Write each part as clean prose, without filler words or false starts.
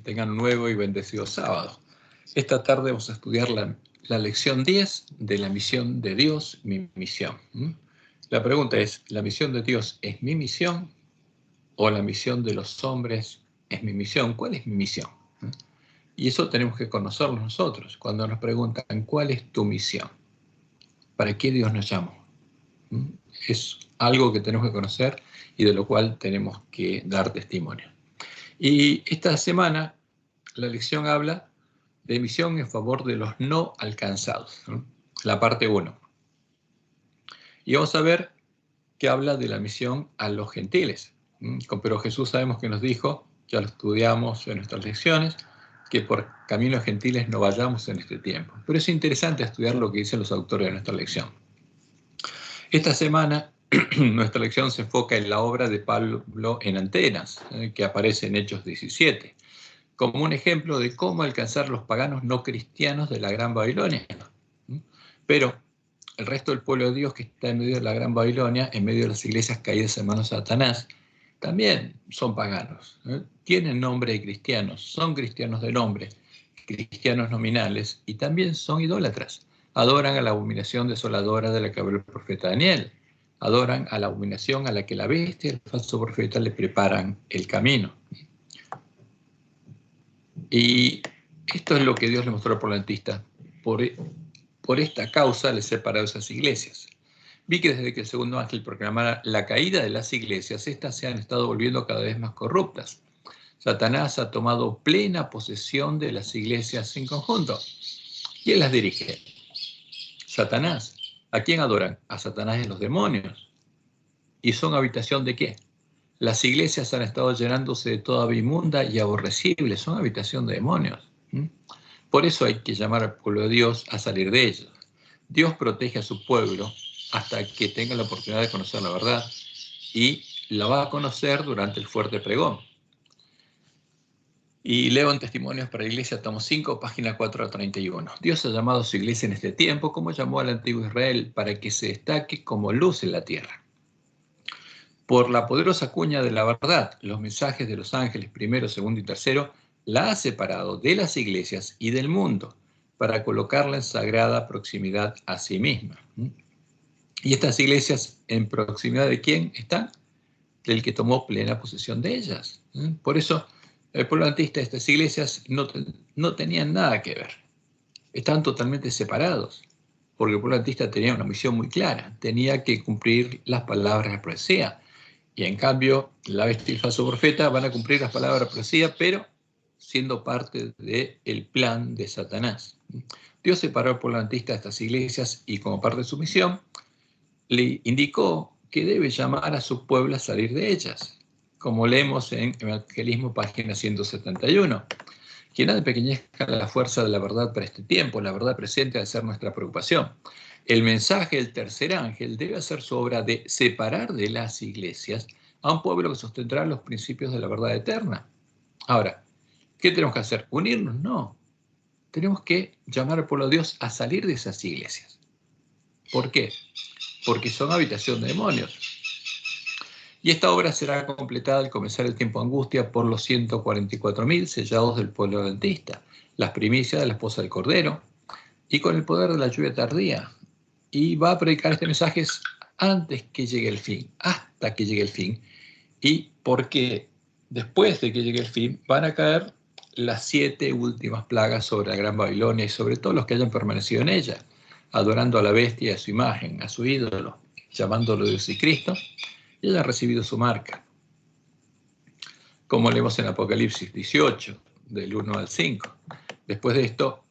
Tengan un nuevo y bendecido sábado. Esta tarde vamos a estudiar la lección 10 de la misión de Dios, mi misión. La pregunta es, ¿la misión de Dios es mi misión o la misión de los hombres es mi misión? ¿Cuál es mi misión? Y eso tenemos que conocerlo nosotros. Cuando nos preguntan, ¿cuál es tu misión? ¿Para qué Dios nos llamó? Es algo que tenemos que conocer y de lo cual tenemos que dar testimonio. Y esta semana la lección habla de misión en favor de los no alcanzados, ¿no? La parte 1. Y vamos a ver que habla de la misión a los gentiles. Pero Jesús sabemos que nos dijo, ya lo estudiamos en nuestras lecciones, que por caminos gentiles no vayamos en este tiempo. Pero es interesante estudiar lo que dicen los autores de nuestra lección. Esta semana nuestra lección se enfoca en la obra de Pablo en Atenas, que aparece en Hechos 17, como un ejemplo de cómo alcanzar los paganos no cristianos de la Gran Babilonia. Pero el resto del pueblo de Dios que está en medio de la Gran Babilonia, en medio de las iglesias caídas en manos de Satanás, también son paganos. Tienen nombre de cristianos, son cristianos de nombre, cristianos nominales, y también son idólatras. Adoran a la abominación desoladora de la que habló el profeta Daniel. Adoran a la abominación a la que la bestia y el falso profeta le preparan el camino. Y esto es lo que Dios le mostró al Polantista. Por esta causa le separó de esas iglesias. Vi que desde que el segundo ángel proclamara la caída de las iglesias, estas se han estado volviendo cada vez más corruptas. Satanás ha tomado plena posesión de las iglesias en conjunto. ¿Quién las dirige? Satanás. ¿A quién adoran? A Satanás y los demonios. ¿Y son habitación de qué? Las iglesias han estado llenándose de toda ave inmunda y aborrecible. Son habitación de demonios. Por eso hay que llamar al pueblo de Dios a salir de ellos. Dios protege a su pueblo hasta que tenga la oportunidad de conocer la verdad, y la va a conocer durante el fuerte pregón. Y leo en Testimonios para la Iglesia, tomo 5, página 4 a 31. Dios ha llamado a su iglesia en este tiempo, como llamó al antiguo Israel, para que se destaque como luz en la tierra. Por la poderosa cuña de la verdad, los mensajes de los ángeles primero, segundo y tercero, la ha separado de las iglesias y del mundo, para colocarla en sagrada proximidad a sí misma. ¿Y estas iglesias en proximidad de quién están? Del que tomó plena posesión de ellas. Por eso el pueblo adventista, estas iglesias no tenían nada que ver. Estaban totalmente separados, porque el pueblo adventista tenía una misión muy clara. Tenía que cumplir las palabras de la profecía. Y en cambio, la bestia y el falso profeta van a cumplir las palabras de la profecía, pero siendo parte del plan de Satanás. Dios separó al pueblo adventista de estas iglesias y, como parte de su misión, le indicó que debe llamar a su pueblo a salir de ellas, como leemos en Evangelismo, página 171. Quien ha de pequeñezca la fuerza de la verdad para este tiempo, la verdad presente ha de ser nuestra preocupación. El mensaje del tercer ángel debe hacer su obra de separar de las iglesias a un pueblo que sostendrá los principios de la verdad eterna. Ahora, ¿qué tenemos que hacer? ¿Unirnos? No. Tenemos que llamar al pueblo de Dios a salir de esas iglesias. ¿Por qué? Porque son habitación de demonios. Y esta obra será completada al comenzar el tiempo de angustia por los 144.000 sellados del pueblo adventista, las primicias de la esposa del Cordero, y con el poder de la lluvia tardía. Y va a predicar este mensaje antes que llegue el fin, hasta que llegue el fin. Y porque después de que llegue el fin, van a caer las 7 últimas plagas sobre la Gran Babilonia y sobre todos los que hayan permanecido en ella, adorando a la bestia y a su imagen, a su ídolo, llamándolo Dios y Cristo, y hayan recibido su marca. Como leemos en Apocalipsis 18, del 1 al 5. Después de esto,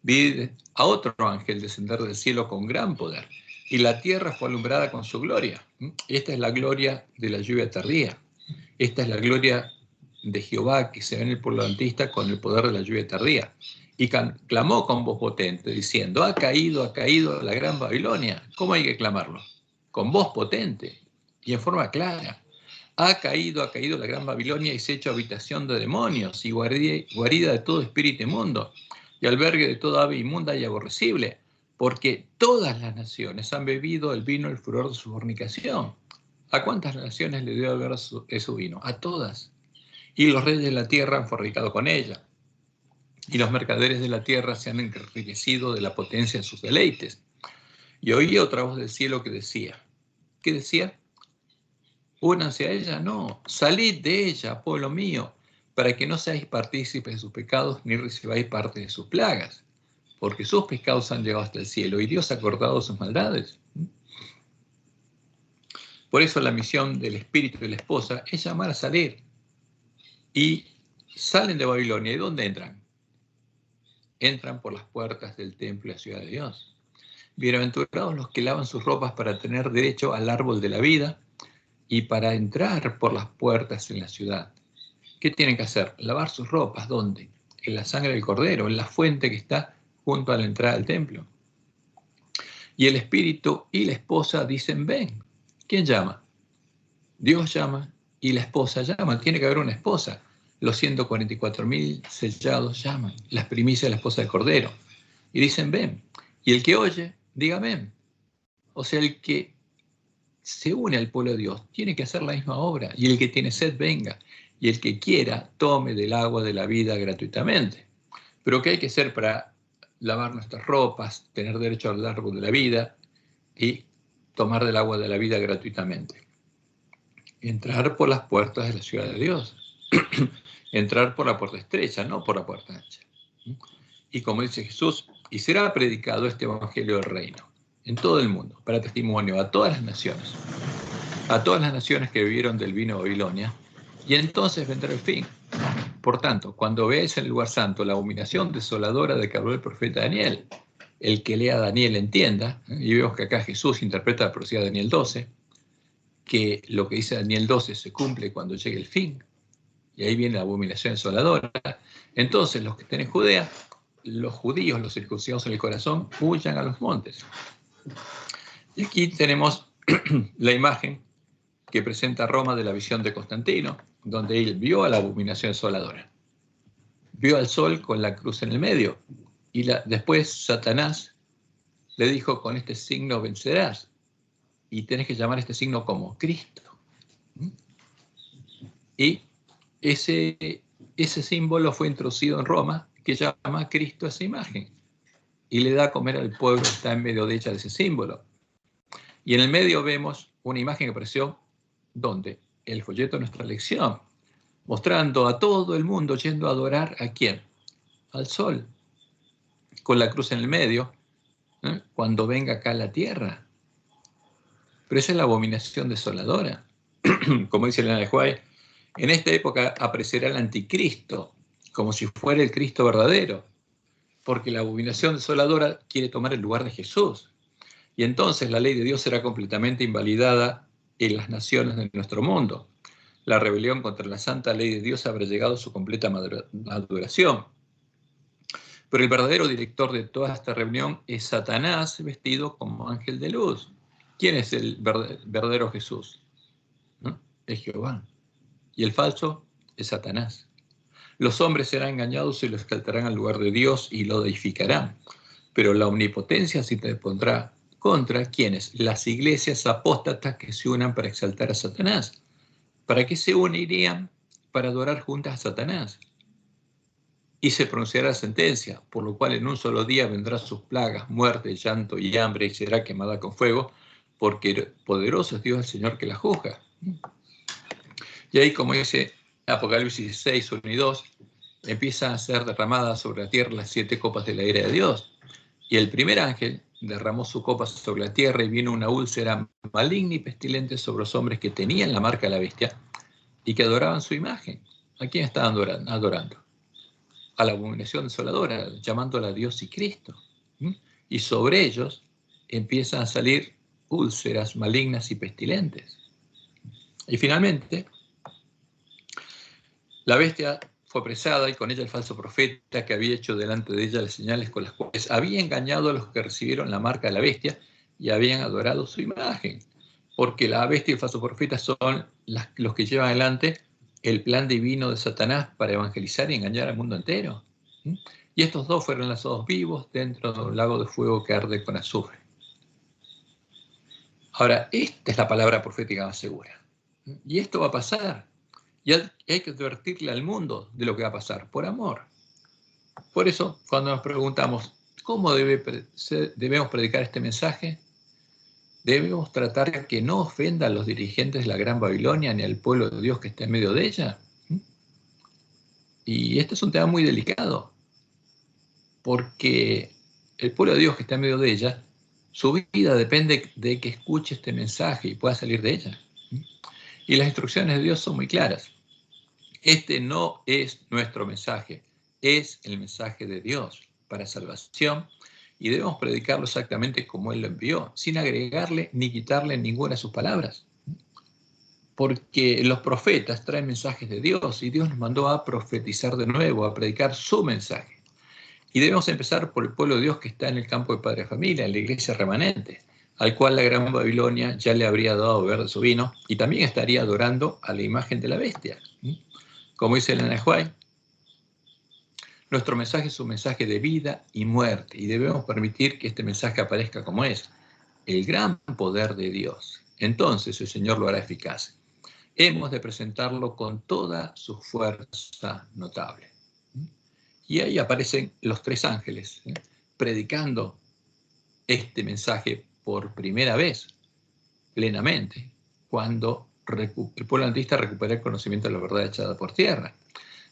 vi a otro ángel descender del cielo con gran poder, y la tierra fue alumbrada con su gloria. Esta es la gloria de la lluvia tardía. Esta es la gloria de Jehová que se ve en el pueblo adventista con el poder de la lluvia tardía. Y clamó con voz potente, diciendo, ha caído la Gran Babilonia. ¿Cómo hay que clamarlo? Con voz potente y en forma clara. Ha caído la Gran Babilonia y se ha hecho habitación de demonios y guarida de todo espíritu inmundo y albergue de toda ave inmunda y aborrecible, porque todas las naciones han bebido el vino del furor de su fornicación. ¿A cuántas naciones le dio a beber su vino? A todas. Y los reyes de la tierra han fornicado con ella. Y los mercaderes de la tierra se han enriquecido de la potencia de sus deleites. Y oí otra voz del cielo que decía, ¿qué decía? Únanse a ella, no, salid de ella, pueblo mío, para que no seáis partícipes de sus pecados ni recibáis parte de sus plagas, porque sus pecados han llegado hasta el cielo y Dios ha acordado sus maldades. Por eso la misión del espíritu de la esposa es llamar a salir. Y salen de Babilonia. ¿Y dónde entran? Entran por las puertas del templo de la ciudad de Dios. Bienaventurados los que lavan sus ropas para tener derecho al árbol de la vida y para entrar por las puertas en la ciudad. ¿Qué tienen que hacer? Lavar sus ropas. ¿Dónde? En la sangre del cordero, en la fuente que está junto a la entrada del templo. Y el espíritu y la esposa dicen, ven. ¿Quién llama? Dios llama y la esposa llama. Tiene que haber una esposa. Los 144.000 sellados llaman. Las primicias de la esposa del cordero. Y dicen, ven. Y el que oye, diga, ven. O sea, el que se une al pueblo de Dios tiene que hacer la misma obra. Y el que tiene sed, venga. Y el que quiera, tome del agua de la vida gratuitamente. Pero ¿qué hay que hacer para lavar nuestras ropas, tener derecho al árbol de la vida y tomar del agua de la vida gratuitamente? Entrar por las puertas de la ciudad de Dios. Entrar por la puerta estrecha, no por la puerta ancha. Y como dice Jesús, y será predicado este evangelio del reino en todo el mundo, para testimonio a todas las naciones que vivieron del vino de Babilonia, y entonces vendrá el fin. Por tanto, cuando veáis en el lugar santo la abominación desoladora de que habló el profeta Daniel, el que lea a Daniel entienda, y vemos que acá Jesús interpreta la profecía de Daniel 12, que lo que dice Daniel 12 se cumple cuando llegue el fin, y ahí viene la abominación desoladora. Entonces, los que estén en Judea, los judíos, los circuncidados en el corazón, huyan a los montes. Y aquí tenemos la imagen que presenta Roma de la visión de Constantino, donde él vio a la abominación desoladora. Vio al sol con la cruz en el medio, y después Satanás le dijo, con este signo vencerás, y tenés que llamar este signo como Cristo. Y ese símbolo fue introducido en Roma, que llama a Cristo a esa imagen, y le da a comer al pueblo que está en medio de ella de ese símbolo. Y en el medio vemos una imagen que apareció, ¿dónde? El folleto de nuestra lección, mostrando a todo el mundo yendo a adorar ¿a quién? Al sol, con la cruz en el medio, cuando venga acá a la tierra. Pero esa es la abominación desoladora. Como dice Elena de White, en esta época aparecerá el anticristo, como si fuera el Cristo verdadero, porque la abominación desoladora quiere tomar el lugar de Jesús. Y entonces la ley de Dios será completamente invalidada en las naciones de nuestro mundo. La rebelión contra la santa ley de Dios habrá llegado a su completa maduración. Pero el verdadero director de toda esta reunión es Satanás vestido como ángel de luz. ¿Quién es el verdadero Jesús? ¿No? Es Jehová. Y el falso es Satanás. Los hombres serán engañados y lo exaltarán al lugar de Dios y lo deificarán. Pero la omnipotencia se interpondrá contra quienes, las iglesias apóstatas que se unan para exaltar a Satanás. ¿Para qué se unirían? Para adorar juntas a Satanás. Y se pronunciará la sentencia, por lo cual en un solo día vendrán sus plagas, muerte, llanto y hambre, y será quemada con fuego, porque poderoso es Dios el Señor que la juzga. Y ahí, como dice Apocalipsis 6, 1 y 2, empiezan a ser derramadas sobre la tierra las 7 copas de la ira de Dios. Y el primer ángel derramó su copa sobre la tierra y vino una úlcera maligna y pestilente sobre los hombres que tenían la marca de la bestia y que adoraban su imagen. ¿A quién estaban adorando? A la abominación desoladora, llamándola a Dios y Cristo. Y sobre ellos empiezan a salir úlceras malignas y pestilentes. Y finalmente, la bestia fue apresada y con ella el falso profeta que había hecho delante de ella las señales con las cuales había engañado a los que recibieron la marca de la bestia y habían adorado su imagen. Porque la bestia y el falso profeta son los que llevan adelante el plan divino de Satanás para evangelizar y engañar al mundo entero. Y estos dos fueron lanzados vivos dentro de un lago de fuego que arde con azufre. Ahora, esta es la palabra profética más segura. Y esto va a pasar. Y hay que advertirle al mundo de lo que va a pasar, por amor. Por eso, cuando nos preguntamos, ¿cómo debemos predicar este mensaje? Debemos tratar de que no ofenda a los dirigentes de la Gran Babilonia ni al pueblo de Dios que está en medio de ella. Y este es un tema muy delicado, porque el pueblo de Dios que está en medio de ella, su vida depende de que escuche este mensaje y pueda salir de ella. Y las instrucciones de Dios son muy claras. Este no es nuestro mensaje, es el mensaje de Dios para salvación, y debemos predicarlo exactamente como Él lo envió, sin agregarle ni quitarle ninguna de sus palabras. Porque los profetas traen mensajes de Dios y Dios nos mandó a profetizar de nuevo, a predicar su mensaje. Y debemos empezar por el pueblo de Dios que está en el campo de Padre Familia, en la iglesia remanente, al cual la Gran Babilonia ya le habría dado a beber de su vino y también estaría adorando a la imagen de la bestia. Como dice Elena White, nuestro mensaje es un mensaje de vida y muerte y debemos permitir que este mensaje aparezca como es, el gran poder de Dios. Entonces el Señor lo hará eficaz. Hemos de presentarlo con toda su fuerza notable. Y ahí aparecen los tres ángeles, predicando este mensaje por primera vez, plenamente, cuando el pueblo antista recupera el conocimiento de la verdad echada por tierra.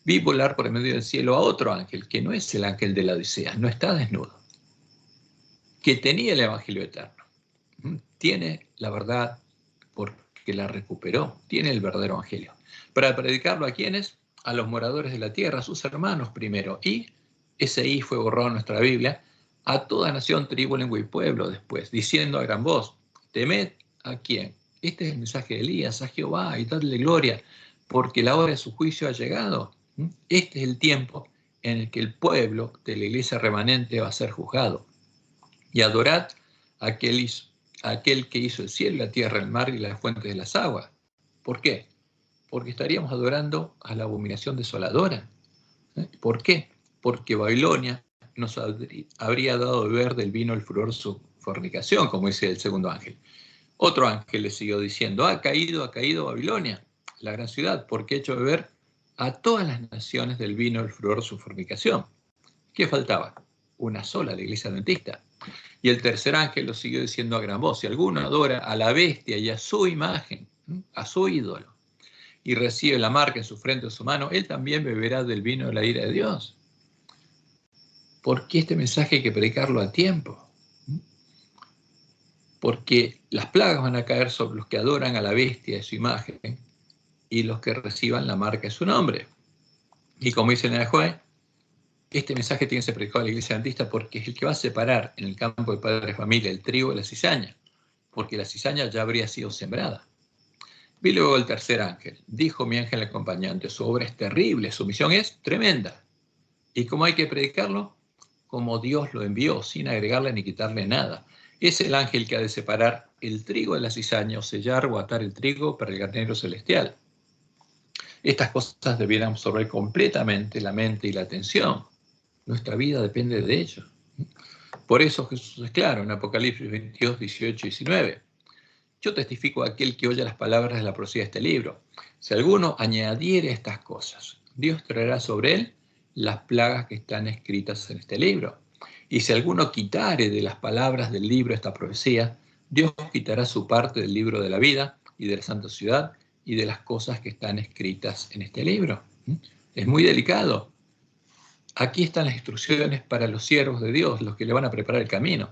Vi volar por el medio del cielo a otro ángel, que no es el ángel de la Odisea, no está desnudo, que tenía el evangelio eterno. Tiene la verdad porque la recuperó, tiene el verdadero evangelio. Para predicarlo a quienes, a los moradores de la tierra, a sus hermanos primero, y ese I fue borrado en nuestra Biblia, a toda nación, tribu, lengua y pueblo después, diciendo a gran voz, temed a quién. Este es el mensaje de Elías, a Jehová, y dadle gloria, porque la hora de su juicio ha llegado. Este es el tiempo en el que el pueblo de la iglesia remanente va a ser juzgado. Y adorad a aquel que hizo el cielo, la tierra, el mar y las fuentes de las aguas. ¿Por qué? Porque estaríamos adorando a la abominación desoladora. ¿Por qué? Porque Babilonia nos habría dado de beber del vino el furor de su fornicación, como dice el segundo ángel. Otro ángel le siguió diciendo, ha caído Babilonia, la gran ciudad, porque ha hecho beber a todas las naciones del vino el furor de su fornicación. ¿Qué faltaba? Una sola, la iglesia adventista. Y el tercer ángel lo siguió diciendo a gran voz, si alguno adora a la bestia y a su imagen, a su ídolo, y recibe la marca en su frente o su mano, él también beberá del vino de la ira de Dios. ¿Por qué este mensaje hay que predicarlo a tiempo? Porque las plagas van a caer sobre los que adoran a la bestia y a su imagen y los que reciban la marca de su nombre. Y como dice el juez, este mensaje tiene que ser predicado a la iglesia adventista porque es el que va a separar en el campo de Padre Familia el trigo de la cizaña, porque la cizaña ya habría sido sembrada. Vi luego el tercer ángel, dijo mi ángel acompañante, su obra es terrible, su misión es tremenda. ¿Y cómo hay que predicarlo? Como Dios lo envió, sin agregarle ni quitarle nada. Es el ángel que ha de separar el trigo de la cizaña, o sellar o atar el trigo para el granero celestial. Estas cosas debieran absorber completamente la mente y la atención. Nuestra vida depende de ello. Por eso Jesús es claro en Apocalipsis 22, 18 y 19. Yo testifico a aquel que oye las palabras de la profecía de este libro. Si alguno añadiere estas cosas, Dios traerá sobre él las plagas que están escritas en este libro. Y si alguno quitare de las palabras del libro esta profecía, Dios quitará su parte del libro de la vida y de la santa ciudad y de las cosas que están escritas en este libro. Es muy delicado. Aquí están las instrucciones para los siervos de Dios, los que le van a preparar el camino.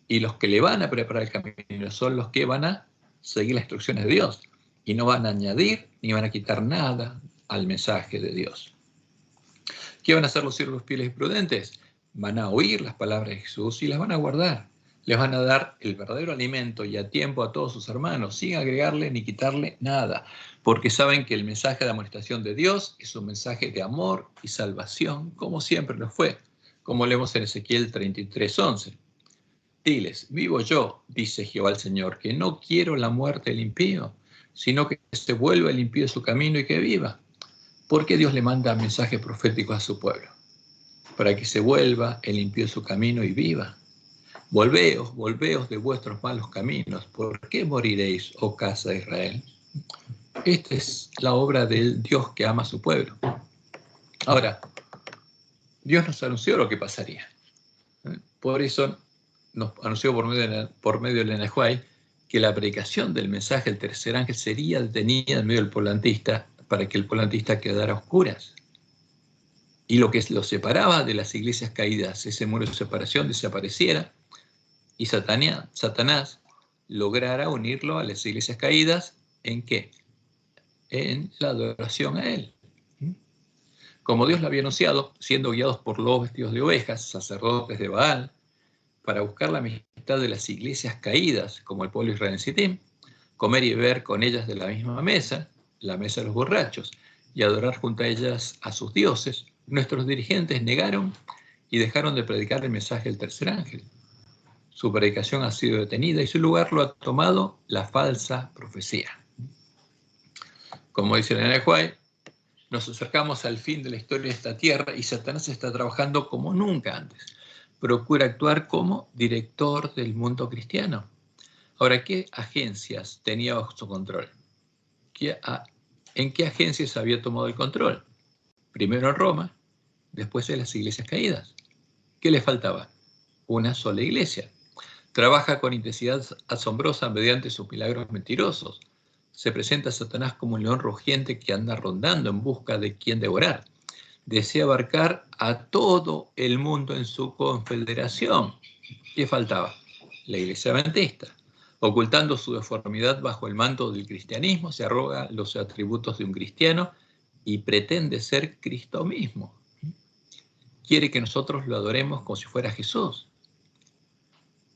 Y los que le van a preparar el camino son los que van a seguir las instrucciones de Dios y no van a añadir ni van a quitar nada al mensaje de Dios. ¿Qué van a hacer los siervos fieles y prudentes? Van a oír las palabras de Jesús y las van a guardar. Les van a dar el verdadero alimento y a tiempo a todos sus hermanos, sin agregarle ni quitarle nada, porque saben que el mensaje de amonestación de Dios es un mensaje de amor y salvación, como siempre lo fue, como leemos en Ezequiel 33:11. Diles, vivo yo, dice Jehová el Señor, que no quiero la muerte del impío, sino que se vuelva el impío de su camino y que viva. ¿Por qué Dios le manda mensajes proféticos a su pueblo? Para que se vuelva el impío de su camino y viva. Volveos de vuestros malos caminos. ¿Por qué moriréis, oh casa de Israel? Esta es la obra del Dios que ama a su pueblo. Ahora, Dios nos anunció lo que pasaría. Por eso nos anunció por medio del Enejuay que la predicación del mensaje del tercer ángel sería detenida en medio del pueblo antista para que el pueblo antista quedara a oscuras. Y lo que lo separaba de las iglesias caídas, ese muro de separación, desapareciera y Satanás lograra unirlo a las iglesias caídas. ¿En qué? En la adoración a él. Como Dios lo había anunciado, siendo guiados por lobos vestidos de ovejas, sacerdotes de Baal, para buscar la amistad de las iglesias caídas, como el pueblo israelí en Sittim, comer y beber con ellas de la misma mesa, la mesa de los borrachos, y adorar junto a ellas a sus dioses, nuestros dirigentes negaron y dejaron de predicar el mensaje del tercer ángel. Su predicación ha sido detenida y su lugar lo ha tomado la falsa profecía. Como dice el Enejuay, nos acercamos al fin de la historia de esta tierra y Satanás está trabajando como nunca antes. Procura actuar como director del mundo cristiano. Ahora, ¿qué agencias tenía bajo su control? ¿En qué agencias había tomado el control? Primero en Roma, después en las iglesias caídas. ¿Qué le faltaba? Una sola iglesia. Trabaja con intensidad asombrosa mediante sus milagros mentirosos. Se presenta a Satanás como un león rugiente que anda rondando en busca de quien devorar. Desea abarcar a todo el mundo en su confederación. ¿Qué faltaba? La iglesia adventista. Ocultando su deformidad bajo el manto del cristianismo, se arroga los atributos de un cristiano y pretende ser Cristo mismo. Quiere que nosotros lo adoremos como si fuera Jesús.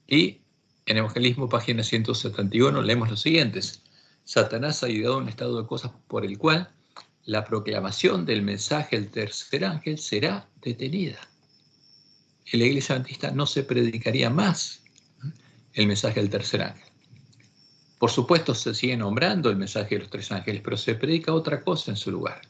Y en Evangelismo, página 171, leemos los siguientes. Satanás ha ideado un estado de cosas por el cual la proclamación del mensaje del tercer ángel será detenida. En la iglesia adventista no se predicaría más el mensaje del tercer ángel. Por supuesto, se sigue nombrando el mensaje de los tres ángeles, pero se predica otra cosa en su lugar.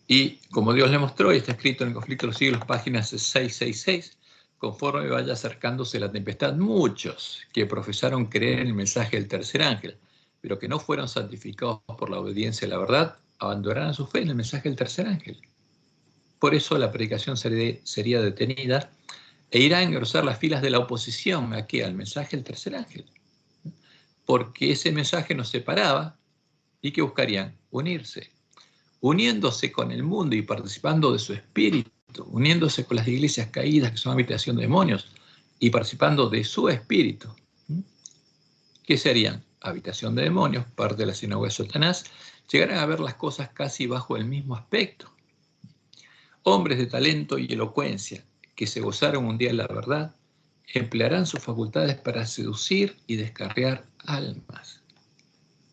Y como Dios le mostró, y está escrito en el Conflicto de los Siglos, páginas 666, conforme vaya acercándose la tempestad, muchos que profesaron creer en el mensaje del tercer ángel, pero que no fueron santificados por la obediencia a la verdad, abandonarán su fe en el mensaje del tercer ángel. Por eso la predicación sería detenida e irá a engrosar las filas de la oposición ¿a qué? Al mensaje del tercer ángel. Porque ese mensaje nos separaba y que buscarían unirse. Uniéndose con el mundo y participando de su espíritu, uniéndose con las iglesias caídas que son habitación de demonios y participando de su espíritu. ¿Qué serían? Habitación de demonios, parte de la sinagoga de Satanás, llegarán a ver las cosas casi bajo el mismo aspecto. Hombres de talento y elocuencia que se gozaron un día de la verdad, emplearán sus facultades para seducir y descarriar almas.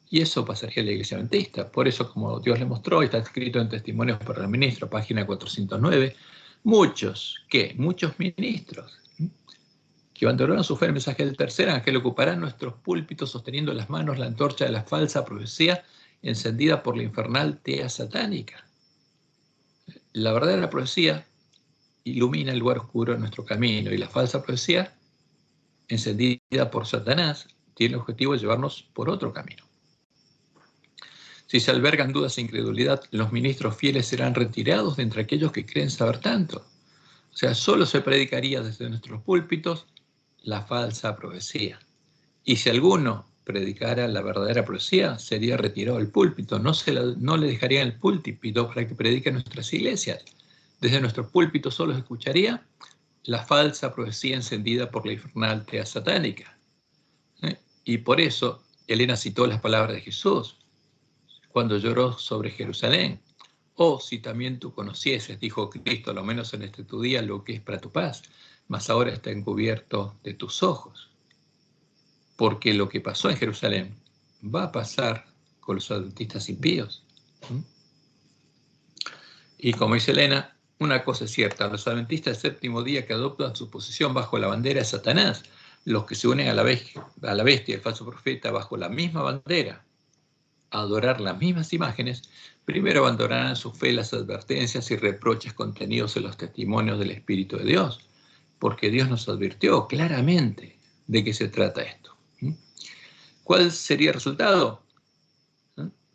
Y eso pasaría en la iglesia adventista. Por eso, como Dios le mostró, está escrito en Testimonios para el Ministro, página 409, muchos ministros que abandonaron su fe en el mensaje del tercer ángel ocuparán nuestros púlpitos sosteniendo en las manos la antorcha de la falsa profecía encendida por la infernal tea satánica. La verdadera profecía ilumina el lugar oscuro de nuestro camino y la falsa profecía, encendida por Satanás, tiene el objetivo de llevarnos por otro camino. Si se albergan dudas e incredulidad, los ministros fieles serán retirados de entre aquellos que creen saber tanto. O sea, solo se predicaría desde nuestros púlpitos la falsa profecía. Y si alguno predicara la verdadera profecía, sería retirado del púlpito. No le dejarían el púlpito para que predique en nuestras iglesias. Desde nuestros púlpitos solo se escucharía la falsa profecía encendida por la infernal tea satánica. Y por eso Elena citó las palabras de Jesús cuando lloró sobre Jerusalén. Oh, si también tú conocieses, dijo Cristo, lo menos en este tu día, lo que es para tu paz, mas ahora está encubierto de tus ojos. Porque lo que pasó en Jerusalén va a pasar con los adventistas impíos. Y como dice Elena, una cosa es cierta, los adventistas del séptimo día que adoptan su posición bajo la bandera de Satanás, los que se unen a la bestia y al falso profeta bajo la misma bandera, a adorar las mismas imágenes, primero abandonarán su fe las advertencias y reproches contenidos en los testimonios del Espíritu de Dios, porque Dios nos advirtió claramente de qué se trata esto. ¿Cuál sería el resultado?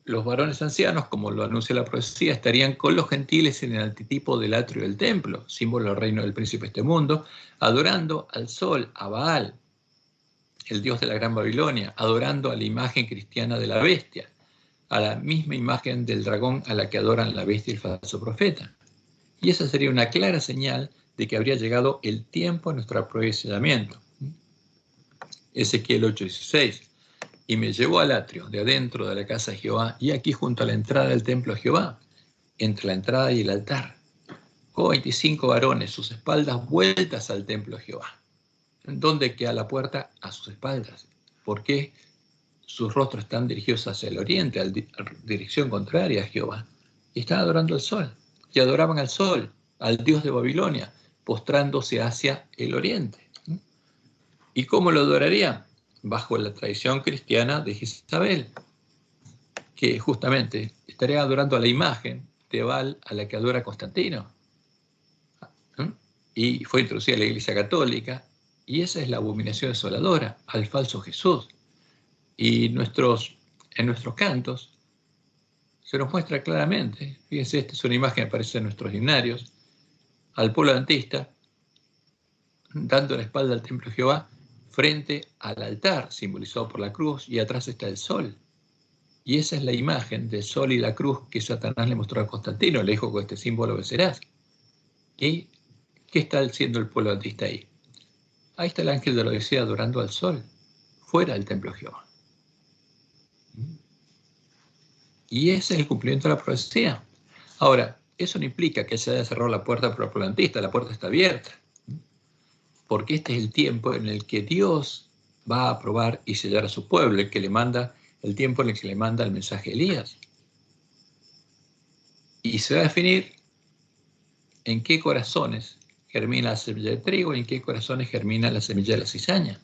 Los varones ancianos, como lo anuncia la profecía, estarían con los gentiles en el antitipo del atrio del templo, símbolo del reino del príncipe de este mundo, adorando al sol, a Baal, el dios de la Gran Babilonia, adorando a la imagen cristiana de la bestia, a la misma imagen del dragón a la que adoran la bestia y el falso profeta. Y esa sería una clara señal de que habría llegado el tiempo de nuestra prueba y sellamiento. Ezequiel 8:16. Y me llevó al atrio, de adentro de la casa de Jehová, y aquí junto a la entrada del templo de Jehová, entre la entrada y el altar, con 25 varones, sus espaldas vueltas al templo de Jehová. ¿Dónde queda la puerta? A sus espaldas. ¿Por qué? Sus rostros están dirigidos hacia el oriente, a dirección contraria a Jehová. Y están adorando al sol. Y adoraban al sol, al dios de Babilonia, postrándose hacia el oriente. ¿Y cómo lo adorarían? Bajo la tradición cristiana de Jezabel, que justamente estaría adorando a la imagen de Baal a la que adora Constantino. Y fue introducida en la Iglesia Católica, y esa es la abominación desoladora, al falso Jesús. Y en nuestros cantos se nos muestra claramente, fíjense, esta es una imagen que aparece en nuestros himnarios, al pueblo adventista, dando la espalda al templo de Jehová, frente al altar, simbolizado por la cruz, y atrás está el sol. Y esa es la imagen del sol y la cruz que Satanás le mostró a Constantino, le dijo: con este símbolo vencerás. ¿Y qué está haciendo el pueblo adventista ahí? Ahí está el ángel de la Odisea adorando al sol, fuera del templo de Jehová. Y ese es el cumplimiento de la profecía. Ahora, eso no implica que se haya cerrado la puerta para el pueblo adventista, la puerta está abierta. Porque este es el tiempo en el que Dios va a aprobar y sellar a su pueblo, el tiempo en el que le manda el mensaje a Elías. Y se va a definir en qué corazones germina la semilla de trigo y en qué corazones germina la semilla de la cizaña.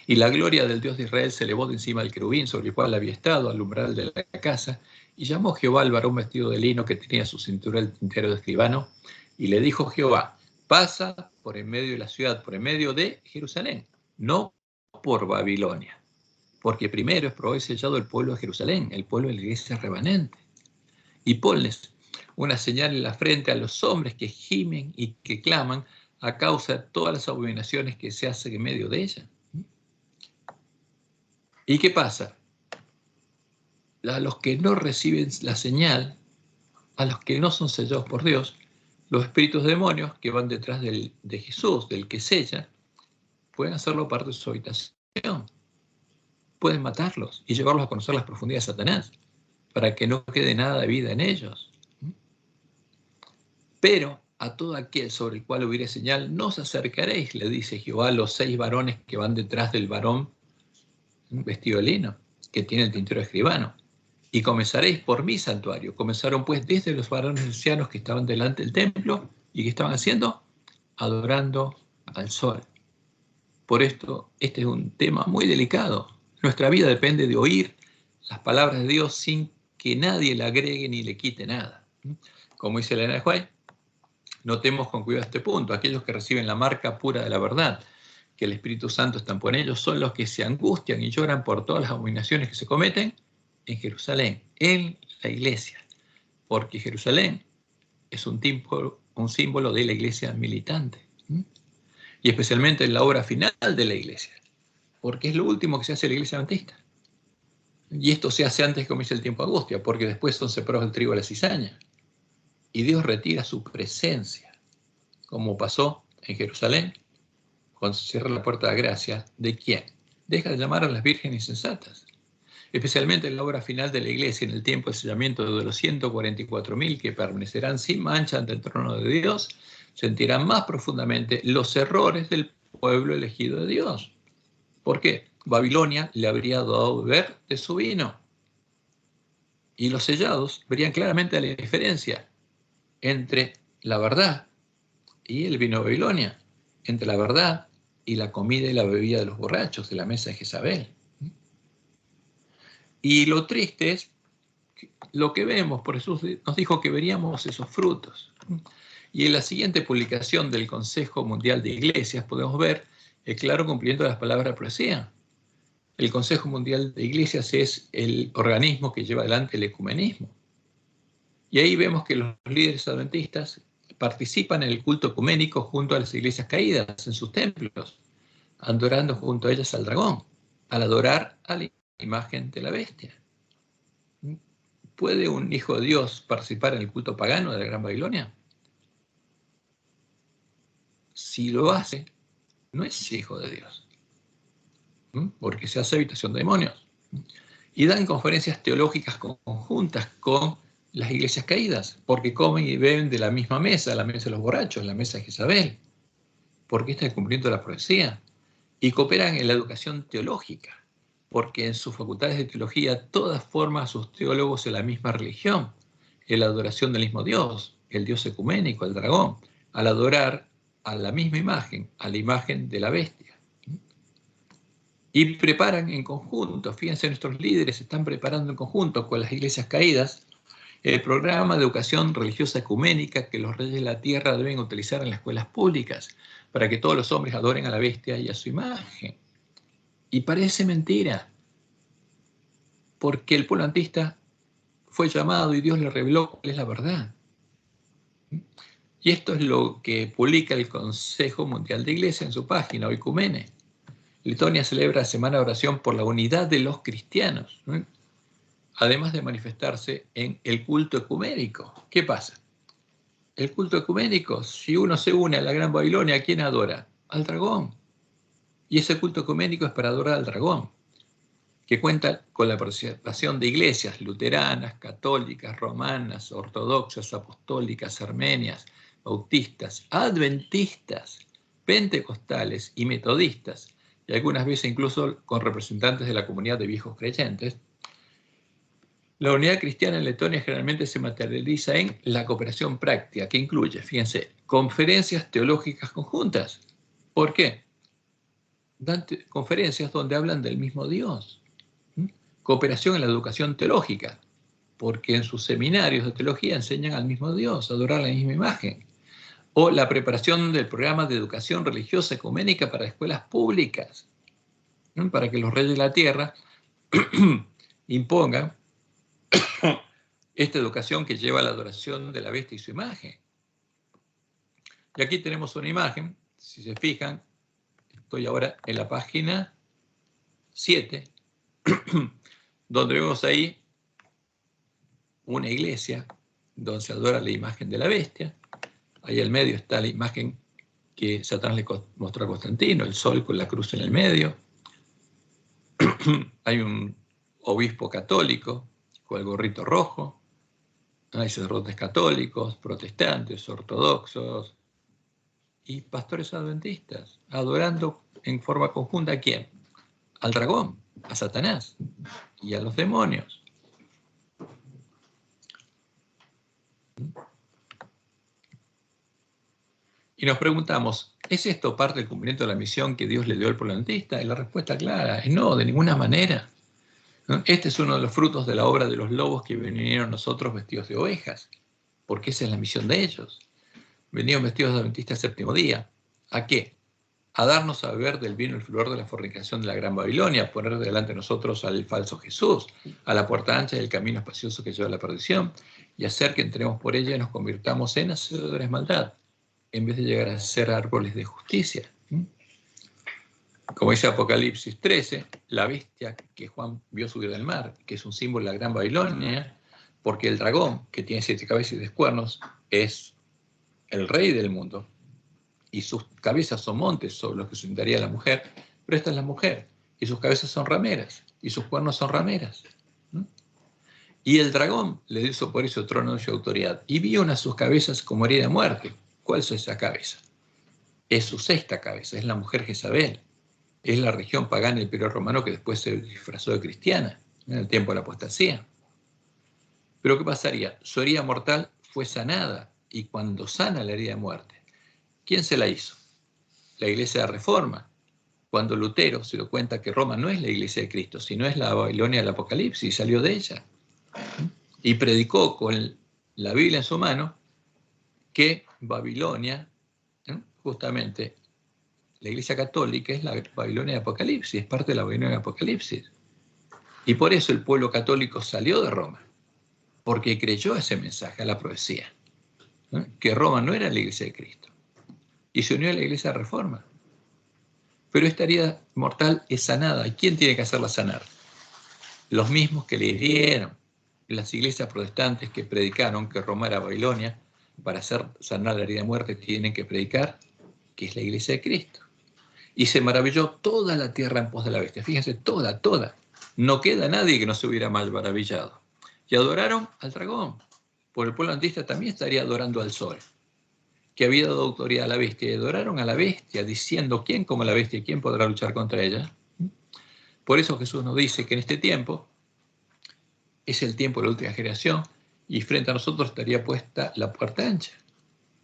Y la gloria del Dios de Israel se elevó de encima del querubín sobre el cual había estado al umbral de la casa, y llamó Jehová al varón vestido de lino que tenía su cintura el tintero de escribano, y le dijo Jehová: pasa por en medio de la ciudad, por en medio de Jerusalén, no por Babilonia, porque primero es probado y sellado el pueblo de Jerusalén, el pueblo de la iglesia remanente. Y ponles una señal en la frente a los hombres que gimen y que claman a causa de todas las abominaciones que se hacen en medio de ella. ¿Y qué pasa? A los que no reciben la señal, a los que no son sellados por Dios, los espíritus demonios que van detrás de Jesús, del que sella, pueden hacerlo parte de su habitación. Pueden matarlos y llevarlos a conocer las profundidades de Satanás, para que no quede nada de vida en ellos. Pero a todo aquel sobre el cual hubiere señal, no os acercaréis, le dice Jehová a los 6 varones que van detrás del varón vestido de lino, que tiene el tintero de escribano. Y comenzaréis por mi santuario. Comenzaron pues desde los varones ancianos que estaban delante del templo y que estaban haciendo, adorando al sol. Por esto, este es un tema muy delicado. Nuestra vida depende de oír las palabras de Dios sin que nadie le agregue ni le quite nada. Como dice Elena de White, notemos con cuidado este punto. Aquellos que reciben la marca pura de la verdad, que el Espíritu Santo estampó en ellos, son los que se angustian y lloran por todas las abominaciones que se cometen en Jerusalén, en la iglesia, porque Jerusalén es un símbolo de la iglesia militante, y especialmente en la obra final de la iglesia, porque es lo último que se hace en la iglesia adventista. Y esto se hace antes que comience el tiempo de angustia, porque después son separados el trigo de la cizaña, y Dios retira su presencia, como pasó en Jerusalén, cuando se cierra la puerta de gracia. ¿De quién? Deja de llamar a las vírgenes insensatas. Especialmente en la obra final de la iglesia, en el tiempo de sellamiento de los 144.000 que permanecerán sin mancha ante el trono de Dios, sentirán más profundamente los errores del pueblo elegido de Dios. ¿Por qué? Babilonia le habría dado beber de su vino. Y los sellados verían claramente la diferencia entre la verdad y el vino de Babilonia, entre la verdad y la comida y la bebida de los borrachos de la mesa de Jezabel. Y lo triste es lo que vemos, por Jesús nos dijo que veríamos esos frutos. Y en la siguiente publicación del Consejo Mundial de Iglesias podemos ver el claro cumplimiento de las palabras de la profecía. El Consejo Mundial de Iglesias es el organismo que lleva adelante el ecumenismo. Y ahí vemos que los líderes adventistas participan en el culto ecuménico junto a las iglesias caídas en sus templos, adorando junto a ellas al dragón, al adorar a la imagen de la bestia. ¿Puede un hijo de Dios participar en el culto pagano de la Gran Babilonia? Si lo hace, no es hijo de Dios, porque se hace habitación de demonios. Y dan conferencias teológicas conjuntas con las iglesias caídas, porque comen y beben de la misma mesa, la mesa de los borrachos, la mesa de Jezabel, porque está cumpliendo la profecía. Y cooperan en la educación teológica, porque en sus facultades de teología todas forman a sus teólogos en la misma religión, en la adoración del mismo Dios, el Dios ecuménico, el dragón, al adorar a la misma imagen, a la imagen de la bestia. Y preparan en conjunto, fíjense, nuestros líderes están preparando en conjunto con las iglesias caídas el programa de educación religiosa ecuménica que los reyes de la tierra deben utilizar en las escuelas públicas para que todos los hombres adoren a la bestia y a su imagen. Y parece mentira, porque el pueblo antista fue llamado y Dios le reveló cuál es la verdad. Y esto es lo que publica el Consejo Mundial de Iglesia en su página, Oicumene. Letonia celebra la Semana de Oración por la unidad de los cristianos, ¿no? Además de manifestarse en el culto ecuménico. ¿Qué pasa? El culto ecuménico, si uno se une a la Gran Babilonia, ¿a quién adora? Al dragón. Y ese culto ecuménico es para adorar al dragón, que cuenta con la participación de iglesias luteranas, católicas, romanas, ortodoxas, apostólicas, armenias, bautistas, adventistas, pentecostales y metodistas, y algunas veces incluso con representantes de la comunidad de viejos creyentes. La unidad cristiana en Letonia generalmente se materializa en la cooperación práctica, que incluye, fíjense, conferencias teológicas conjuntas. ¿Por qué? Dan conferencias donde hablan del mismo Dios. Cooperación en la educación teológica, porque en sus seminarios de teología enseñan al mismo Dios, a adorar la misma imagen. O la preparación del programa de educación religiosa ecuménica para escuelas públicas, para que los reyes de la tierra impongan esta educación que lleva a la adoración de la bestia y su imagen. Y aquí tenemos una imagen, si se fijan, estoy ahora en la página 7, donde vemos ahí una iglesia donde se adora la imagen de la bestia. Ahí al medio está la imagen que Satanás le mostró a Constantino, el sol con la cruz en el medio. Hay un obispo católico con el gorrito rojo. Hay sacerdotes católicos, protestantes, ortodoxos y pastores adventistas, adorando en forma conjunta ¿a quién? Al dragón, a Satanás y a los demonios. Y nos preguntamos, ¿es esto parte del cumplimiento de la misión que Dios le dio al pueblo adventista? Y la respuesta clara es no, de ninguna manera. Este es uno de los frutos de la obra de los lobos que vinieron nosotros vestidos de ovejas, porque esa es la misión de ellos. Venían vestidos de adventistas el séptimo día. ¿A qué? A darnos a beber del vino el flor de la fornicación de la Gran Babilonia, a poner delante de nosotros al falso Jesús, a la puerta ancha del camino espacioso que lleva a la perdición, y hacer que entremos por ella y nos convirtamos en hacedores de maldad, en vez de llegar a ser árboles de justicia. Como dice Apocalipsis 13, la bestia que Juan vio subir del mar, que es un símbolo de la Gran Babilonia, porque el dragón, que tiene 7 cabezas y 10 cuernos, es el rey del mundo, y sus cabezas son montes sobre los que se sentaría la mujer, pero esta es la mujer, y sus cabezas son rameras, y sus cuernos son rameras. Y el dragón le dio por eso trono y su autoridad, y vio una de sus cabezas como herida de muerte. ¿Cuál es esa cabeza? Es su 6ª cabeza, es la mujer Jezabel. Es la región pagana del Imperio Romano que después se disfrazó de cristiana en el tiempo de la apostasía. Pero ¿qué pasaría? Su herida mortal fue sanada, y cuando sana la herida de muerte, ¿quién se la hizo? La Iglesia de Reforma. Cuando Lutero se dio cuenta que Roma no es la Iglesia de Cristo, sino es la Babilonia del Apocalipsis, y salió de ella. Y predicó con la Biblia en su mano que Babilonia, justamente la Iglesia Católica es la Babilonia de Apocalipsis, es parte de la Babilonia de Apocalipsis. Y por eso el pueblo católico salió de Roma, porque creyó ese mensaje, a la profecía, ¿no? Que Roma no era la Iglesia de Cristo, y se unió a la Iglesia de Reforma. Pero esta herida mortal es sanada. ¿Y quién tiene que hacerla sanar? Los mismos que le hirieron. Las iglesias protestantes que predicaron que Roma era Babilonia, para hacer sanar la herida de muerte tienen que predicar que es la Iglesia de Cristo. Y se maravilló toda la tierra en pos de la bestia. Fíjense, toda. No queda nadie que no se hubiera mal maravillado. Y adoraron al dragón. Por el pueblo antista también estaría adorando al sol, que había dado autoridad a la bestia. Y adoraron a la bestia, diciendo, ¿quién como la bestia? ¿Quién podrá luchar contra ella? Por eso Jesús nos dice que en este tiempo es el tiempo de la última generación y frente a nosotros estaría puesta la puerta ancha.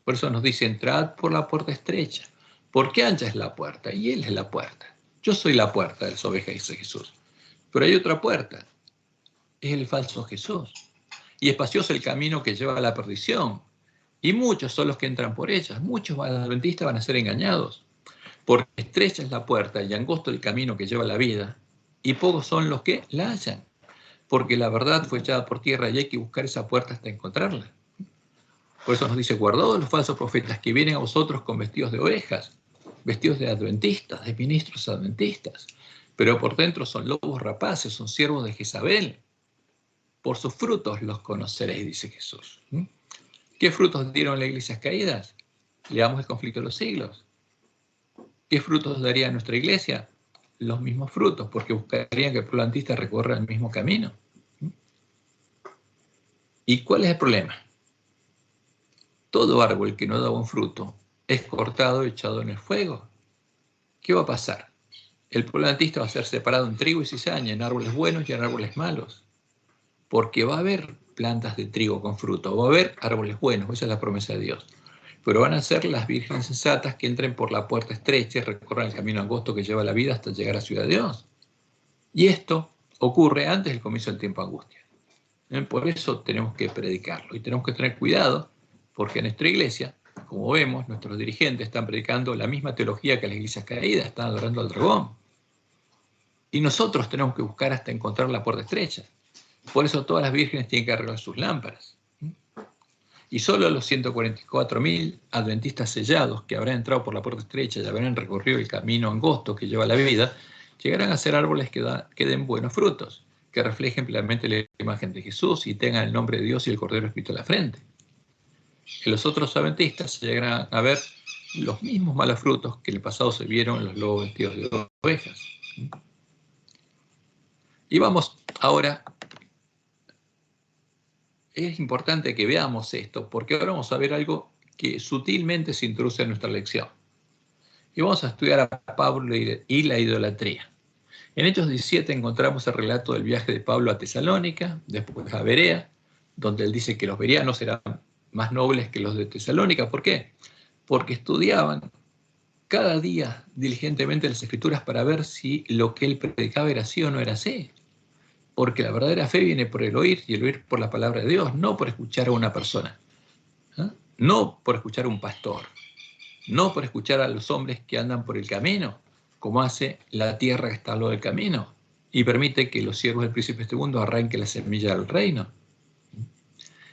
Por eso nos dice, entrad por la puerta estrecha. Porque ancha es la puerta y Él es la puerta. Yo soy la puerta de las ovejas, dice Jesús. Pero hay otra puerta, es el falso Jesús. Y espacioso el camino que lleva a la perdición. Y muchos son los que entran por ellas. Muchos adventistas van a ser engañados. Porque estrecha es la puerta y angosto el camino que lleva a la vida. Y pocos son los que la hallan. Porque la verdad fue echada por tierra y hay que buscar esa puerta hasta encontrarla. Por eso nos dice, guardaos los falsos profetas que vienen a vosotros con vestidos de ovejas, vestidos de adventistas, de ministros adventistas, pero por dentro son lobos rapaces, son siervos de Jezabel. Por sus frutos los conoceréis, dice Jesús. ¿Qué frutos dieron las iglesias caídas? Leamos el conflicto de los siglos. ¿Qué frutos daría nuestra iglesia? Los mismos frutos, porque buscarían que el pueblo antista recorra el mismo camino. ¿Y cuál es el problema? Todo árbol que no da buen fruto es cortado y echado en el fuego. ¿Qué va a pasar? El pueblo antista va a ser separado en trigo y cizaña, en árboles buenos y en árboles malos. Porque va a haber plantas de trigo con fruto, va a haber árboles buenos, esa es la promesa de Dios. Pero van a ser las vírgenes sensatas que entren por la puerta estrecha y recorran el camino angosto que lleva la vida hasta llegar a Ciudad de Dios. Y esto ocurre antes del comienzo del tiempo de angustia. Por eso tenemos que predicarlo y tenemos que tener cuidado, porque en nuestra iglesia, como vemos, nuestros dirigentes están predicando la misma teología que las iglesias caídas, están adorando al dragón. Y nosotros tenemos que buscar hasta encontrar la puerta estrecha. Por eso todas las vírgenes tienen que arreglar sus lámparas. Y solo los 144.000 adventistas sellados que habrán entrado por la puerta estrecha y habrán recorrido el camino angosto que lleva a la vida, llegarán a ser árboles que den buenos frutos, que reflejen plenamente la imagen de Jesús y tengan el nombre de Dios y el Cordero escrito en la frente. En los otros adventistas llegarán a ver los mismos malos frutos que en el pasado se vieron en los lobos vestidos de ovejas. Y vamos ahora, es importante que veamos esto, porque ahora vamos a ver algo que sutilmente se introduce en nuestra lección. Y vamos a estudiar a Pablo y la idolatría. En Hechos 17 encontramos el relato del viaje de Pablo a Tesalónica, después a Berea, donde él dice que los bereanos eran más nobles que los de Tesalónica. ¿Por qué? Porque estudiaban cada día diligentemente las Escrituras para ver si lo que él predicaba era así o no era así. Porque la verdadera fe viene por el oír y el oír por la palabra de Dios, no por escuchar a una persona, no por escuchar a un pastor, no por escuchar a los hombres que andan por el camino, como hace la tierra que está al lado del camino y permite que los siervos del príncipe de este mundo arranquen la semilla del reino.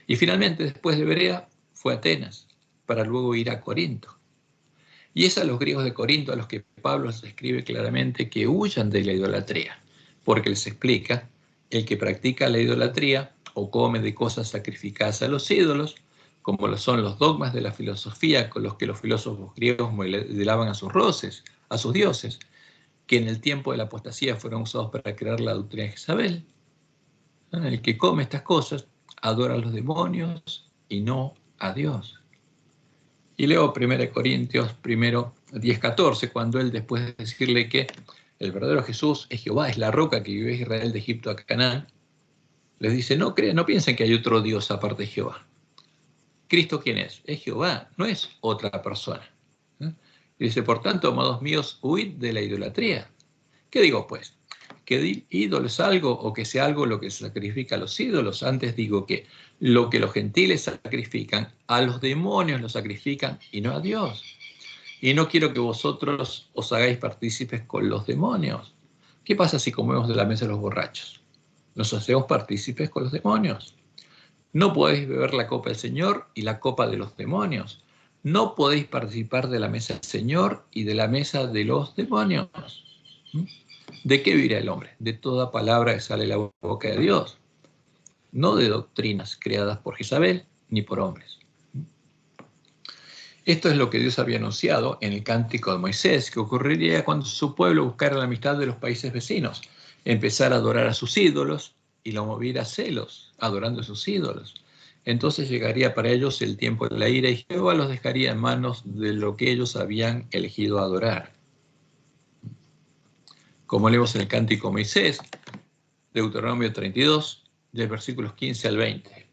Y finalmente, después de Berea, fue a Atenas, para luego ir a Corinto. Y es a los griegos de Corinto a los que Pablo les escribe claramente que huyan de la idolatría, porque les explica: el que practica la idolatría o come de cosas sacrificadas a los ídolos, como lo son los dogmas de la filosofía con los que los filósofos griegos modelaban a sus roces, a sus dioses, que en el tiempo de la apostasía fueron usados para crear la doctrina de Jezabel. El que come estas cosas adora a los demonios y no a Dios. Y leo 1 Corintios 10:14, cuando él, después de decirle que el verdadero Jesús es Jehová, es la roca que llevó a Israel de Egipto a Canaán, les dice: no piensen que hay otro Dios aparte de Jehová. ¿Cristo quién es? Es Jehová, no es otra persona. Y dice: por tanto, amados míos, huid de la idolatría. ¿Qué digo pues? ¿Que ídolo es algo o que sea algo lo que se sacrifica a los ídolos? Antes digo que lo que los gentiles sacrifican, a los demonios lo sacrifican y no a Dios. Y no quiero que vosotros os hagáis partícipes con los demonios. ¿Qué pasa si comemos de la mesa de los borrachos? ¿Nos hacemos partícipes con los demonios? No podéis beber la copa del Señor y la copa de los demonios. No podéis participar de la mesa del Señor y de la mesa de los demonios. ¿De qué vivirá el hombre? De toda palabra que sale de la boca de Dios. No de doctrinas creadas por Jezabel ni por hombres. Esto es lo que Dios había anunciado en el cántico de Moisés, que ocurriría cuando su pueblo buscara la amistad de los países vecinos, empezara a adorar a sus ídolos y lo moviera a celos, adorando a sus ídolos. Entonces llegaría para ellos el tiempo de la ira y Jehová los dejaría en manos de lo que ellos habían elegido adorar. Como leemos en el cántico de Moisés, Deuteronomio 32, del versículos 15 al 20.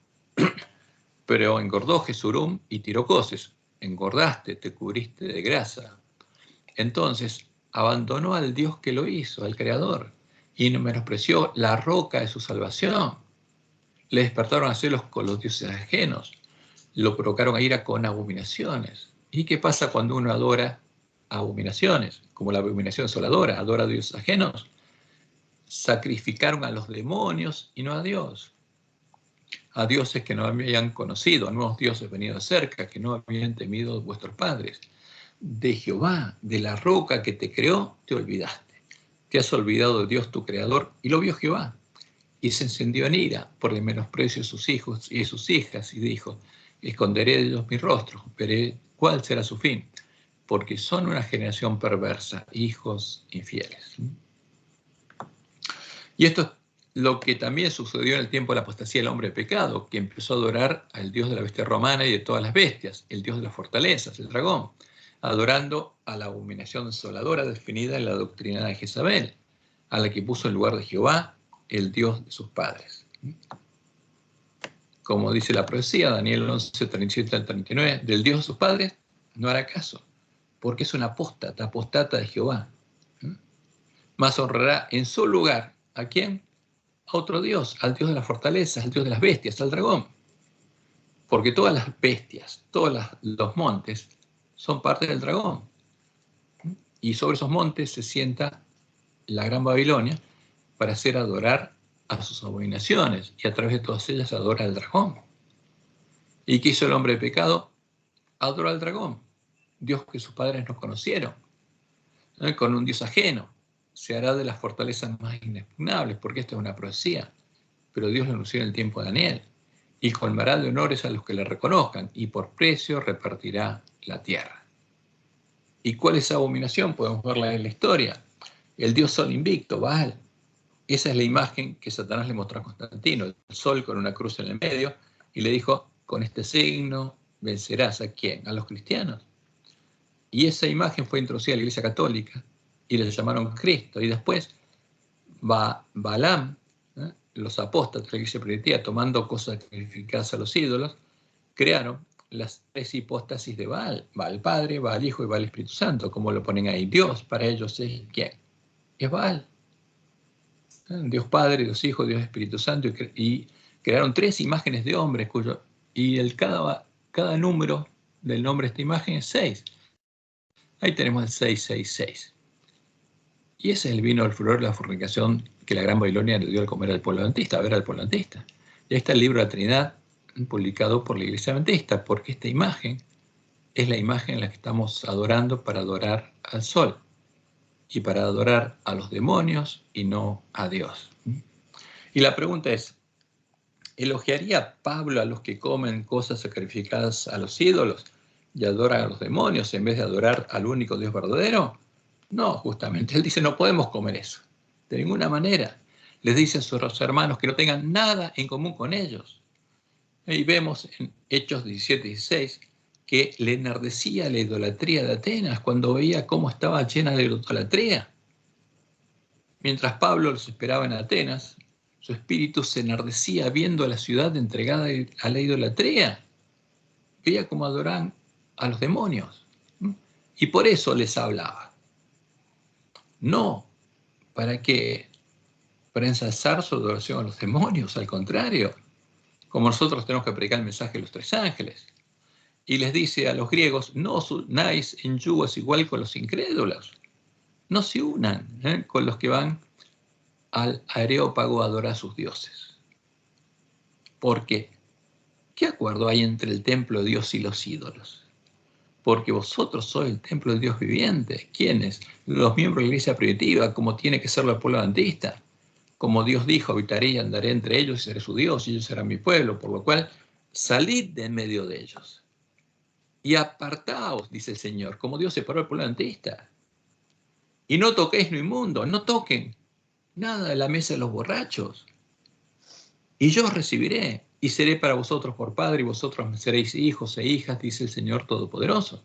Pero engordó Jesurum y tiró coces. Engordaste, te cubriste de grasa. Entonces abandonó al Dios que lo hizo, al Creador, y menospreció la roca de su salvación. Le despertaron a celos con los dioses ajenos. Lo provocaron a ira con abominaciones. ¿Y qué pasa cuando uno adora abominaciones? Como la abominación asoladora, adora a dioses ajenos. Sacrificaron a los demonios y no a Dios. A dioses que no habían conocido, a nuevos dioses venidos cerca, que no habían temido vuestros padres. De Jehová, de la roca que te creó, te olvidaste. Te has olvidado de Dios tu creador, y lo vio Jehová. Y se encendió en ira por el menosprecio de sus hijos y de sus hijas, y dijo, esconderé de ellos mi rostro, veré cuál será su fin, porque son una generación perversa, hijos infieles. Y esto es lo que también sucedió en el tiempo de la apostasía del hombre de pecado, que empezó a adorar al dios de la bestia romana y de todas las bestias, el dios de las fortalezas, el dragón, adorando a la abominación desoladora definida en la doctrina de Jezabel, a la que puso en lugar de Jehová, el Dios de sus padres. Como dice la profecía, Daniel 11, 37 al 39, del Dios de sus padres no hará caso, porque es un apóstata de Jehová. Más honrará en su lugar, ¿a quién? A otro Dios, al Dios de las fortalezas, al Dios de las bestias, al dragón. Porque todas las bestias, todos los montes son parte del dragón. Y sobre esos montes se sienta la Gran Babilonia para hacer adorar a sus abominaciones, y a través de todas ellas adora al dragón. ¿Y qué hizo el hombre de pecado? Adoró al dragón, Dios que sus padres no conocieron, ¿no? Con un Dios ajeno. Se hará de las fortalezas más inexpugnables, porque esta es una profecía, pero Dios lo anunció en el tiempo de Daniel, y colmará de honores a los que le reconozcan, y por precio repartirá la tierra. ¿Y cuál es esa abominación? Podemos verla en la historia. El Dios Sol invicto, Baal. Esa es la imagen que Satanás le mostró a Constantino, el sol con una cruz en el medio, y le dijo, con este signo vencerás ¿a quién? A los cristianos. Y esa imagen fue introducida a la Iglesia Católica, y le llamaron Cristo, y después Balaam, los apóstoles de la Iglesia primitiva, tomando cosas sacrificadas a los ídolos, crearon las tres hipóstasis de Baal, Baal Padre, Baal Hijo y Baal Espíritu Santo, como lo ponen ahí. Dios para ellos es ¿quién? Es Baal. Dios Padre, Dios Hijo, Dios Espíritu Santo, y crearon tres imágenes de hombres, y cada número del nombre de esta imagen es 6. Ahí tenemos el 666. Y ese es el vino del furor de la fornicación que la Gran Babilonia le dio al comer al pueblo adventista, a ver al pueblo adventista. Y ahí está el libro de la Trinidad, publicado por la Iglesia Adventista, porque esta imagen es la imagen en la que estamos adorando para adorar al sol, y para adorar a los demonios y no a Dios. Y la pregunta es, ¿elogiaría Pablo a los que comen cosas sacrificadas a los ídolos y adoran a los demonios en vez de adorar al único Dios verdadero? No, justamente, él dice, no podemos comer eso, de ninguna manera. Les dice a sus hermanos que no tengan nada en común con ellos. Y vemos en Hechos 17-16 que le enardecía la idolatría de Atenas cuando veía cómo estaba llena de idolatría. Mientras Pablo los esperaba en Atenas, su espíritu se enardecía viendo a la ciudad entregada a la idolatría. Veía cómo adoraban a los demonios. Y por eso les hablaba. No para ensalzar su adoración a los demonios, al contrario. Como nosotros tenemos que predicar el mensaje de los tres ángeles. Y les dice a los griegos, no os unáis en yugo igual con los incrédulos. No se unan con los que van al Areópago a adorar a sus dioses. Porque, ¿qué acuerdo hay entre el templo de Dios y los ídolos? Porque vosotros sois el templo del Dios viviente. ¿Quiénes? Los miembros de la iglesia primitiva, como tiene que ser el pueblo adventista. Como Dios dijo, habitaré y andaré entre ellos y seré su Dios y ellos serán mi pueblo. Por lo cual, salid de en medio de ellos. Y apartaos, dice el Señor, como Dios separó al pueblo adventista. Y no toquéis lo inmundo, no toquen nada de la mesa de los borrachos. Y yo os recibiré y seré para vosotros por padre y vosotros me seréis hijos e hijas, dice el Señor Todopoderoso.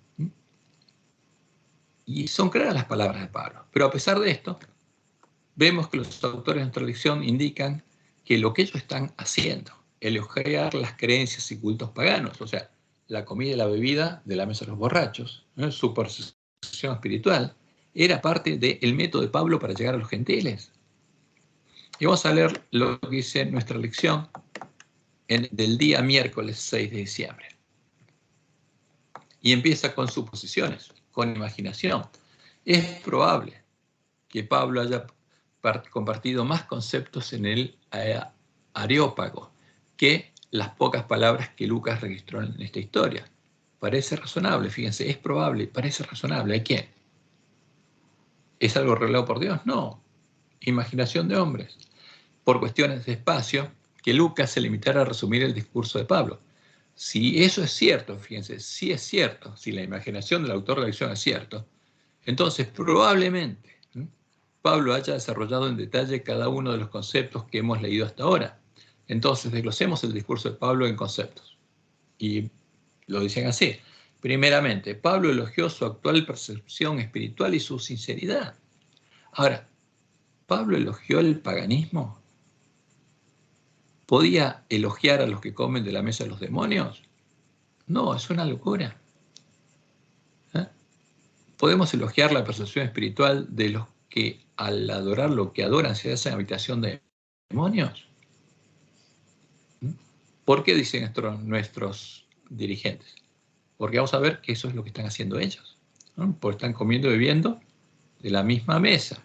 Y son claras las palabras de Pablo. Pero a pesar de esto, vemos que los autores de nuestra lección indican que lo que ellos están haciendo, elogiar las creencias y cultos paganos, o sea, la comida y la bebida de la mesa de los borrachos, su percepción espiritual, era parte del método de Pablo para llegar a los gentiles. Y vamos a leer lo que dice nuestra lección del día miércoles 6 de diciembre. Y empieza con suposiciones, con imaginación. Es probable que Pablo haya compartido más conceptos en el Areópago que las pocas palabras que Lucas registró en esta historia. Parece razonable, fíjense, es probable, parece razonable. ¿Hay quién? ¿Es algo revelado por Dios? No. Imaginación de hombres. Por cuestiones de espacio, que Lucas se limitara a resumir el discurso de Pablo. Si eso es cierto, fíjense, si es cierto, si la imaginación del autor de la lección es cierto, entonces probablemente Pablo haya desarrollado en detalle cada uno de los conceptos que hemos leído hasta ahora. Entonces, desglosemos el discurso de Pablo en conceptos. Y lo dicen así. Primeramente, Pablo elogió su actual percepción espiritual y su sinceridad. Ahora, ¿Pablo elogió el paganismo? ¿Podía elogiar a los que comen de la mesa de los demonios? No, es una locura. ¿Podemos elogiar la percepción espiritual de los que al adorar lo que adoran se hacen habitación de demonios? ¿Por qué dicen esto nuestros dirigentes? Porque vamos a ver que eso es lo que están haciendo ellos, ¿no? Porque están comiendo y bebiendo de la misma mesa.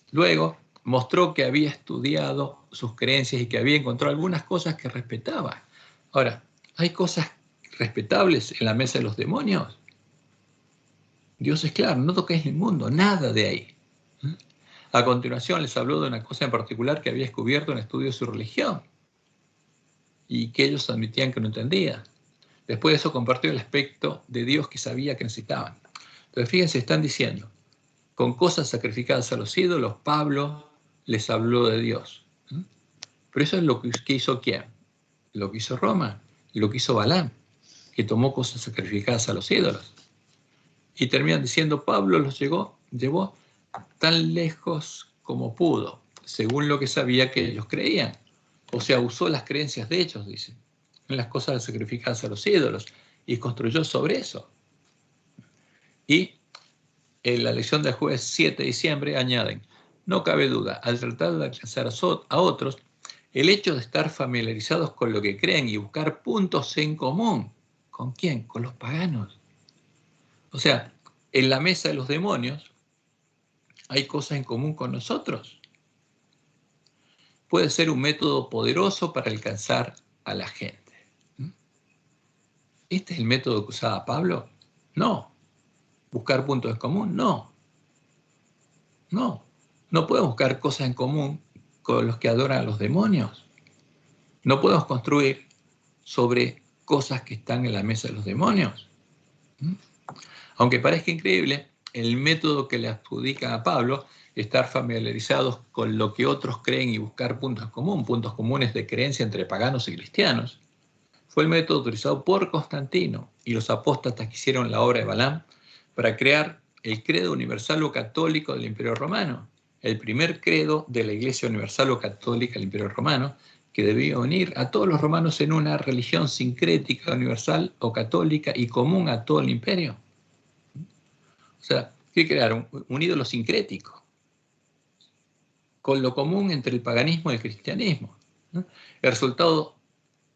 Luego mostró que había estudiado sus creencias y que había encontrado algunas cosas que respetaba. Ahora, ¿hay cosas respetables en la mesa de los demonios? Dios es claro, no toquéis el mundo, nada de ahí. A continuación les habló de una cosa en particular que había descubierto en estudio de su religión y que ellos admitían que no entendían. Después de eso compartió el aspecto de Dios que sabía que necesitaban. Entonces fíjense, están diciendo, con cosas sacrificadas a los ídolos, Pablo les habló de Dios. Pero eso es lo que hizo ¿quién? Lo que hizo Roma, lo que hizo Balaam, que tomó cosas sacrificadas a los ídolos. Y terminan diciendo, Pablo los llevó tan lejos como pudo, según lo que sabía que ellos creían. O sea, usó las creencias de ellos, dicen, en las cosas sacrificadas a los ídolos, y construyó sobre eso. Y en la lección del jueves 7 de diciembre añaden, no cabe duda, al tratar de alcanzar a otros, el hecho de estar familiarizados con lo que creen y buscar puntos en común. ¿Con quién? Con los paganos. O sea, en la mesa de los demonios hay cosas en común con nosotros. Puede ser un método poderoso para alcanzar a la gente. ¿Este es el método que usaba Pablo? No. ¿Buscar puntos en común? No. No. No podemos buscar cosas en común con los que adoran a los demonios. No podemos construir sobre cosas que están en la mesa de los demonios. Aunque parezca increíble, el método que le adjudican a Pablo, estar familiarizados con lo que otros creen y buscar puntos comunes de creencia entre paganos y cristianos, fue el método utilizado por Constantino y los apóstatas que hicieron la obra de Balaam para crear el credo universal o católico del Imperio Romano, el primer credo de la Iglesia Universal o Católica del Imperio Romano, que debía unir a todos los romanos en una religión sincrética, universal o católica y común a todo el imperio. O sea, ¿qué crearon? Un ídolo sincrético, con lo común entre el paganismo y el cristianismo, ¿no? El resultado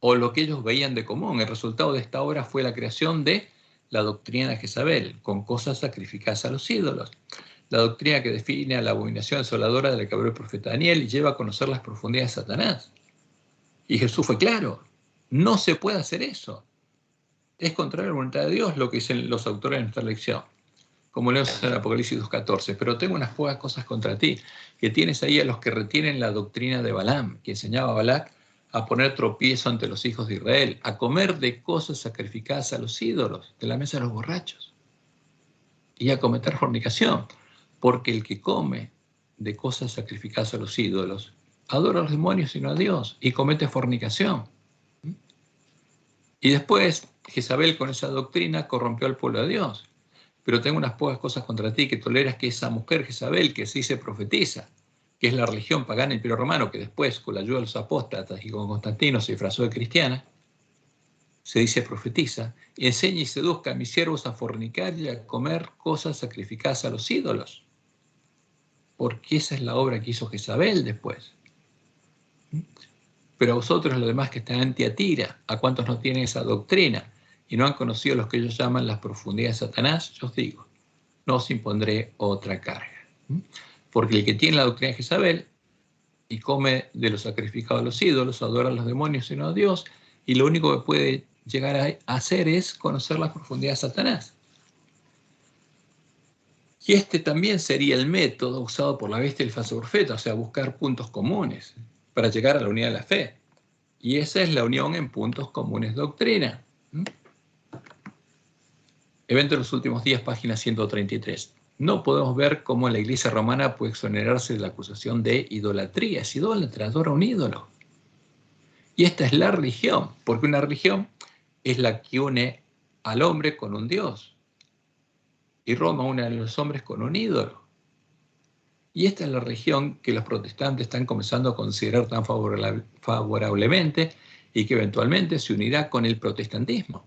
o lo que ellos veían de común. El resultado de esta obra fue la creación de la doctrina de Jezabel, con cosas sacrificadas a los ídolos. La doctrina que define a la abominación asoladora de la que habló el profeta Daniel y lleva a conocer las profundidades de Satanás. Y Jesús fue claro, no se puede hacer eso. Es contrario a la voluntad de Dios lo que dicen los autores de nuestra lección, como leemos en Apocalipsis 2.14. Pero tengo unas pocas cosas contra ti, que tienes ahí a los que retienen la doctrina de Balaam, que enseñaba a Balac a poner tropiezo ante los hijos de Israel, a comer de cosas sacrificadas a los ídolos, de la mesa de los borrachos, y a cometer fornicación, porque el que come de cosas sacrificadas a los ídolos adora a los demonios y no a Dios, y comete fornicación. Y después Jezabel con esa doctrina corrompió al pueblo de Dios. Pero tengo unas pocas cosas contra ti, que toleras que esa mujer Jezabel, que sí se profetiza, que es la religión pagana del Imperio Romano, que después, con la ayuda de los apóstatas y con Constantino, se disfrazó de cristiana, se dice profetiza, y enseña y seduzca a mis siervos a fornicar y a comer cosas sacrificadas a los ídolos. Porque esa es la obra que hizo Jezabel después. Pero a vosotros, los demás que están en Tiatira, a cuantos no tienen esa doctrina y no han conocido los que ellos llaman las profundidades de Satanás, yo os digo, no os impondré otra carga. Porque el que tiene la doctrina de Jezabel y come de los sacrificados a los ídolos, adora a los demonios y no a Dios, y lo único que puede llegar a hacer es conocer las profundidades de Satanás. Y este también sería el método usado por la bestia y el falso profeta, o sea, buscar puntos comunes para llegar a la unidad de la fe. Y esa es la unión en puntos comunes doctrina. Evento de los últimos días, página 133. No podemos ver cómo la Iglesia romana puede exonerarse de la acusación de idolatría. Es idólatra, adora un ídolo. Y esta es la religión, porque una religión es la que une al hombre con un Dios. Y Roma une a los hombres con un ídolo. Y esta es la religión que los protestantes están comenzando a considerar tan favorablemente y que eventualmente se unirá con el protestantismo.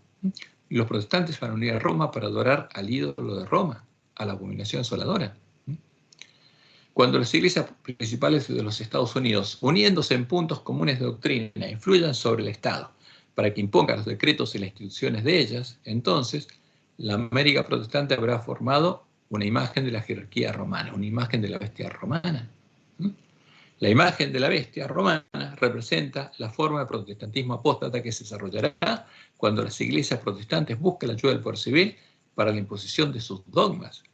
Los protestantes van a unir a Roma para adorar al ídolo de Roma, a la abominación asoladora. Cuando las iglesias principales de los Estados Unidos, uniéndose en puntos comunes de doctrina, influyan sobre el Estado para que impongan los decretos y las instituciones de ellas, entonces la América protestante habrá formado una imagen de la jerarquía romana, una imagen de la bestia romana. La imagen de la bestia romana representa la forma de protestantismo apóstata que se desarrollará cuando las iglesias protestantes busquen la ayuda del poder civil para la imposición de sus dogmas.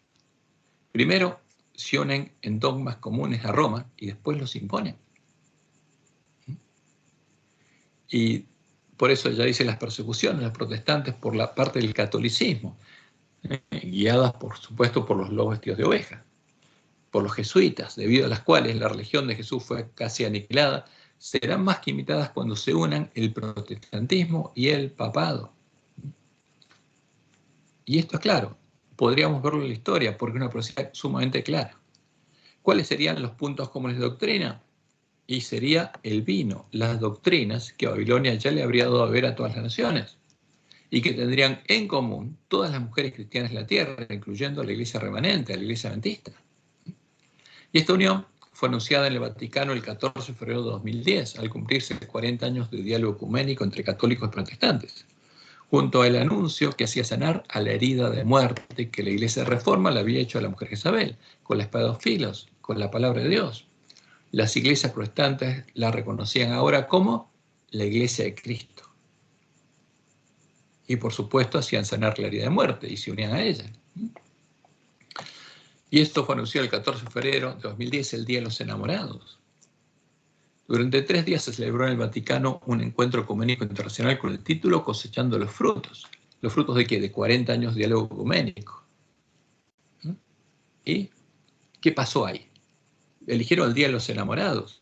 Primero se unen en dogmas comunes a Roma y después los imponen. Y por eso ya dice las persecuciones de los protestantes por la parte del catolicismo, guiadas por supuesto por los lobos vestidos de oveja, por los jesuitas, debido a las cuales la religión de Jesús fue casi aniquilada, serán más que imitadas cuando se unan el protestantismo y el papado. Y esto es claro, podríamos verlo en la historia porque es una profecía sumamente clara. ¿Cuáles serían los puntos comunes de doctrina? Y sería el vino, las doctrinas que Babilonia ya le habría dado a ver a todas las naciones y que tendrían en común todas las mujeres cristianas de la tierra, incluyendo la iglesia remanente, la iglesia adventista. Y esta unión fue anunciada en el Vaticano el 14 de febrero de 2010, al cumplirse 40 años de diálogo ecuménico entre católicos y protestantes, junto al anuncio que hacía sanar a la herida de muerte que la Iglesia de Reforma le había hecho a la mujer Jezabel, con la espada de dos filos, con la palabra de Dios. Las iglesias protestantes la reconocían ahora como la Iglesia de Cristo. Y por supuesto hacían sanar la herida de muerte y se unían a ella. Y esto fue anunciado el 14 de febrero de 2010, el Día de los Enamorados. Durante 3 días se celebró en el Vaticano un encuentro ecuménico internacional con el título Cosechando los frutos. ¿Los frutos de qué? De 40 años de diálogo ecuménico. ¿Y qué pasó ahí? Eligieron el Día de los Enamorados.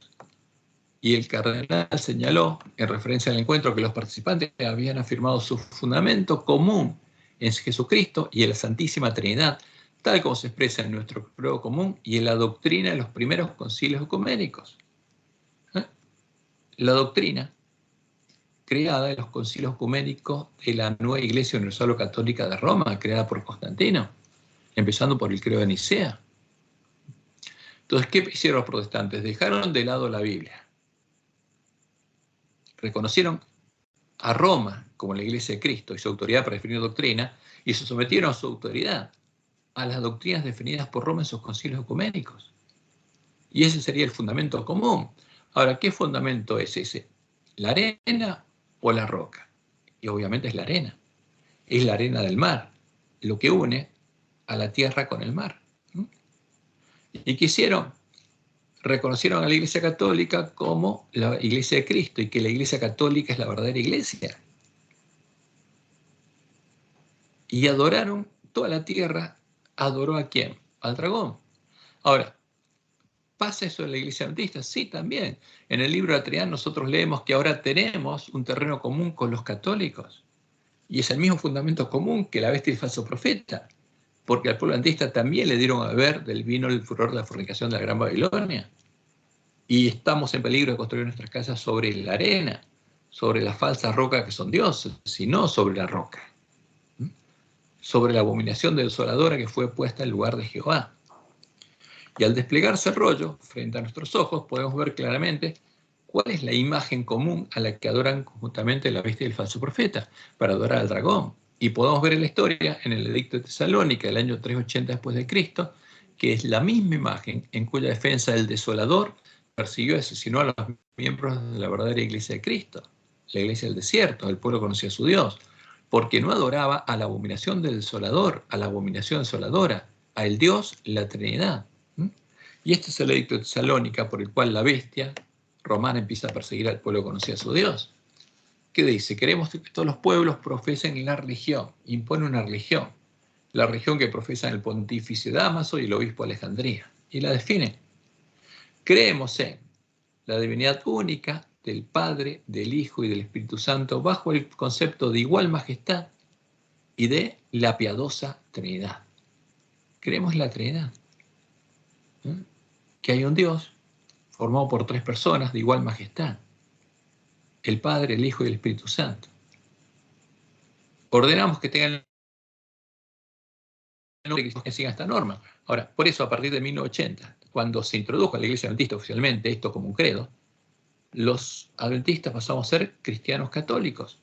Y el cardenal señaló, en referencia al encuentro, que los participantes habían afirmado su fundamento común en Jesucristo y en la Santísima Trinidad, tal como se expresa en nuestro credo común y en la doctrina de los primeros concilios ecuménicos. La doctrina creada en los concilios ecuménicos de la nueva Iglesia Universal Católica de Roma, creada por Constantino, empezando por el credo de Nicea. Entonces, ¿qué hicieron los protestantes? Dejaron de lado la Biblia. Reconocieron a Roma como la Iglesia de Cristo y su autoridad para definir doctrina, y se sometieron a su autoridad, a las doctrinas definidas por Roma en sus concilios ecuménicos. Y ese sería el fundamento común. Ahora, ¿qué fundamento es ese? ¿La arena o la roca? Y obviamente es la arena. Es la arena del mar, lo que une a la tierra con el mar. ¿Y qué hicieron? Reconocieron a la Iglesia Católica como la Iglesia de Cristo y que la Iglesia Católica es la verdadera iglesia. Y adoraron, toda la tierra adoró ¿a quién? Al dragón. Ahora, ¿pasa eso en la Iglesia Adventista? Sí, también. En el libro de Adrián nosotros leemos que ahora tenemos un terreno común con los católicos. Y es el mismo fundamento común que la bestia y el falso profeta. Porque al pueblo adventista también le dieron a beber del vino el furor de la fornicación de la Gran Babilonia. Y estamos en peligro de construir nuestras casas sobre la arena, sobre las falsas rocas que son dioses, sino sobre la roca. Sobre la abominación desoladora que fue puesta en lugar de Jehová. Y al desplegarse el rollo frente a nuestros ojos, podemos ver claramente cuál es la imagen común a la que adoran conjuntamente la bestia y el falso profeta, para adorar al dragón. Y podemos ver en la historia, en el edicto de Tesalónica, del año 380 después de Cristo, que es la misma imagen en cuya defensa el desolador persiguió y asesinó a los miembros de la verdadera iglesia de Cristo, la iglesia del desierto, el pueblo conocía a su Dios, porque no adoraba a la abominación del desolador, a la abominación desoladora, a el Dios, la Trinidad. Y este es el edicto de Tesalónica por el cual la bestia romana empieza a perseguir al pueblo que conocía a su Dios. ¿Qué dice? Queremos que todos los pueblos profesen la religión, impone una religión, la religión que profesan el pontífice Dámaso y el obispo de Alejandría, y la define. Creemos en la divinidad única del Padre, del Hijo y del Espíritu Santo bajo el concepto de igual majestad y de la piadosa Trinidad. Creemos en la Trinidad, que hay un Dios formado por tres personas de igual majestad, el Padre, el Hijo y el Espíritu Santo. Ordenamos que tengan que sigan esta norma. Ahora, por eso a partir de 1980, cuando se introdujo a la Iglesia Adventista oficialmente esto como un credo, los adventistas pasamos a ser cristianos católicos.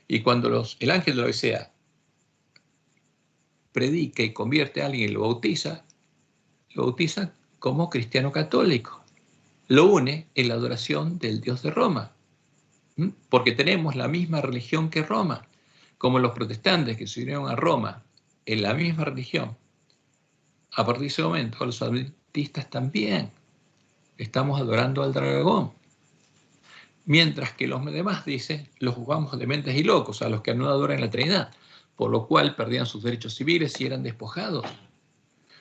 Y cuando el ángel de la Odisea predica y convierte a alguien y lo bautiza como cristiano católico. Lo une en la adoración del Dios de Roma, porque tenemos la misma religión que Roma, como los protestantes que se unieron a Roma en la misma religión. A partir de ese momento, los adventistas también estamos adorando al dragón. Mientras que los demás dicen, los juzgamos dementes y locos, a los que no adoran la Trinidad, por lo cual perdían sus derechos civiles y eran despojados,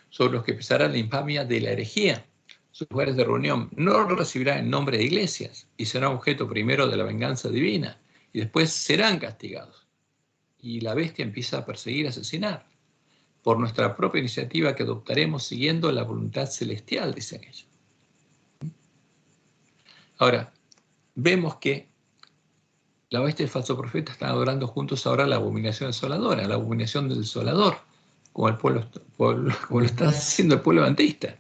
sobre los que pesará la infamia de la herejía. Sus lugares de reunión no recibirán en nombre de iglesias y serán objeto primero de la venganza divina y después serán castigados. Y la bestia empieza a perseguir y asesinar por nuestra propia iniciativa que adoptaremos siguiendo la voluntad celestial, dicen ellos. Ahora, vemos que la bestia y el falso profeta están adorando juntos ahora la abominación desoladora, la abominación del desolador, como lo está haciendo el pueblo adventista.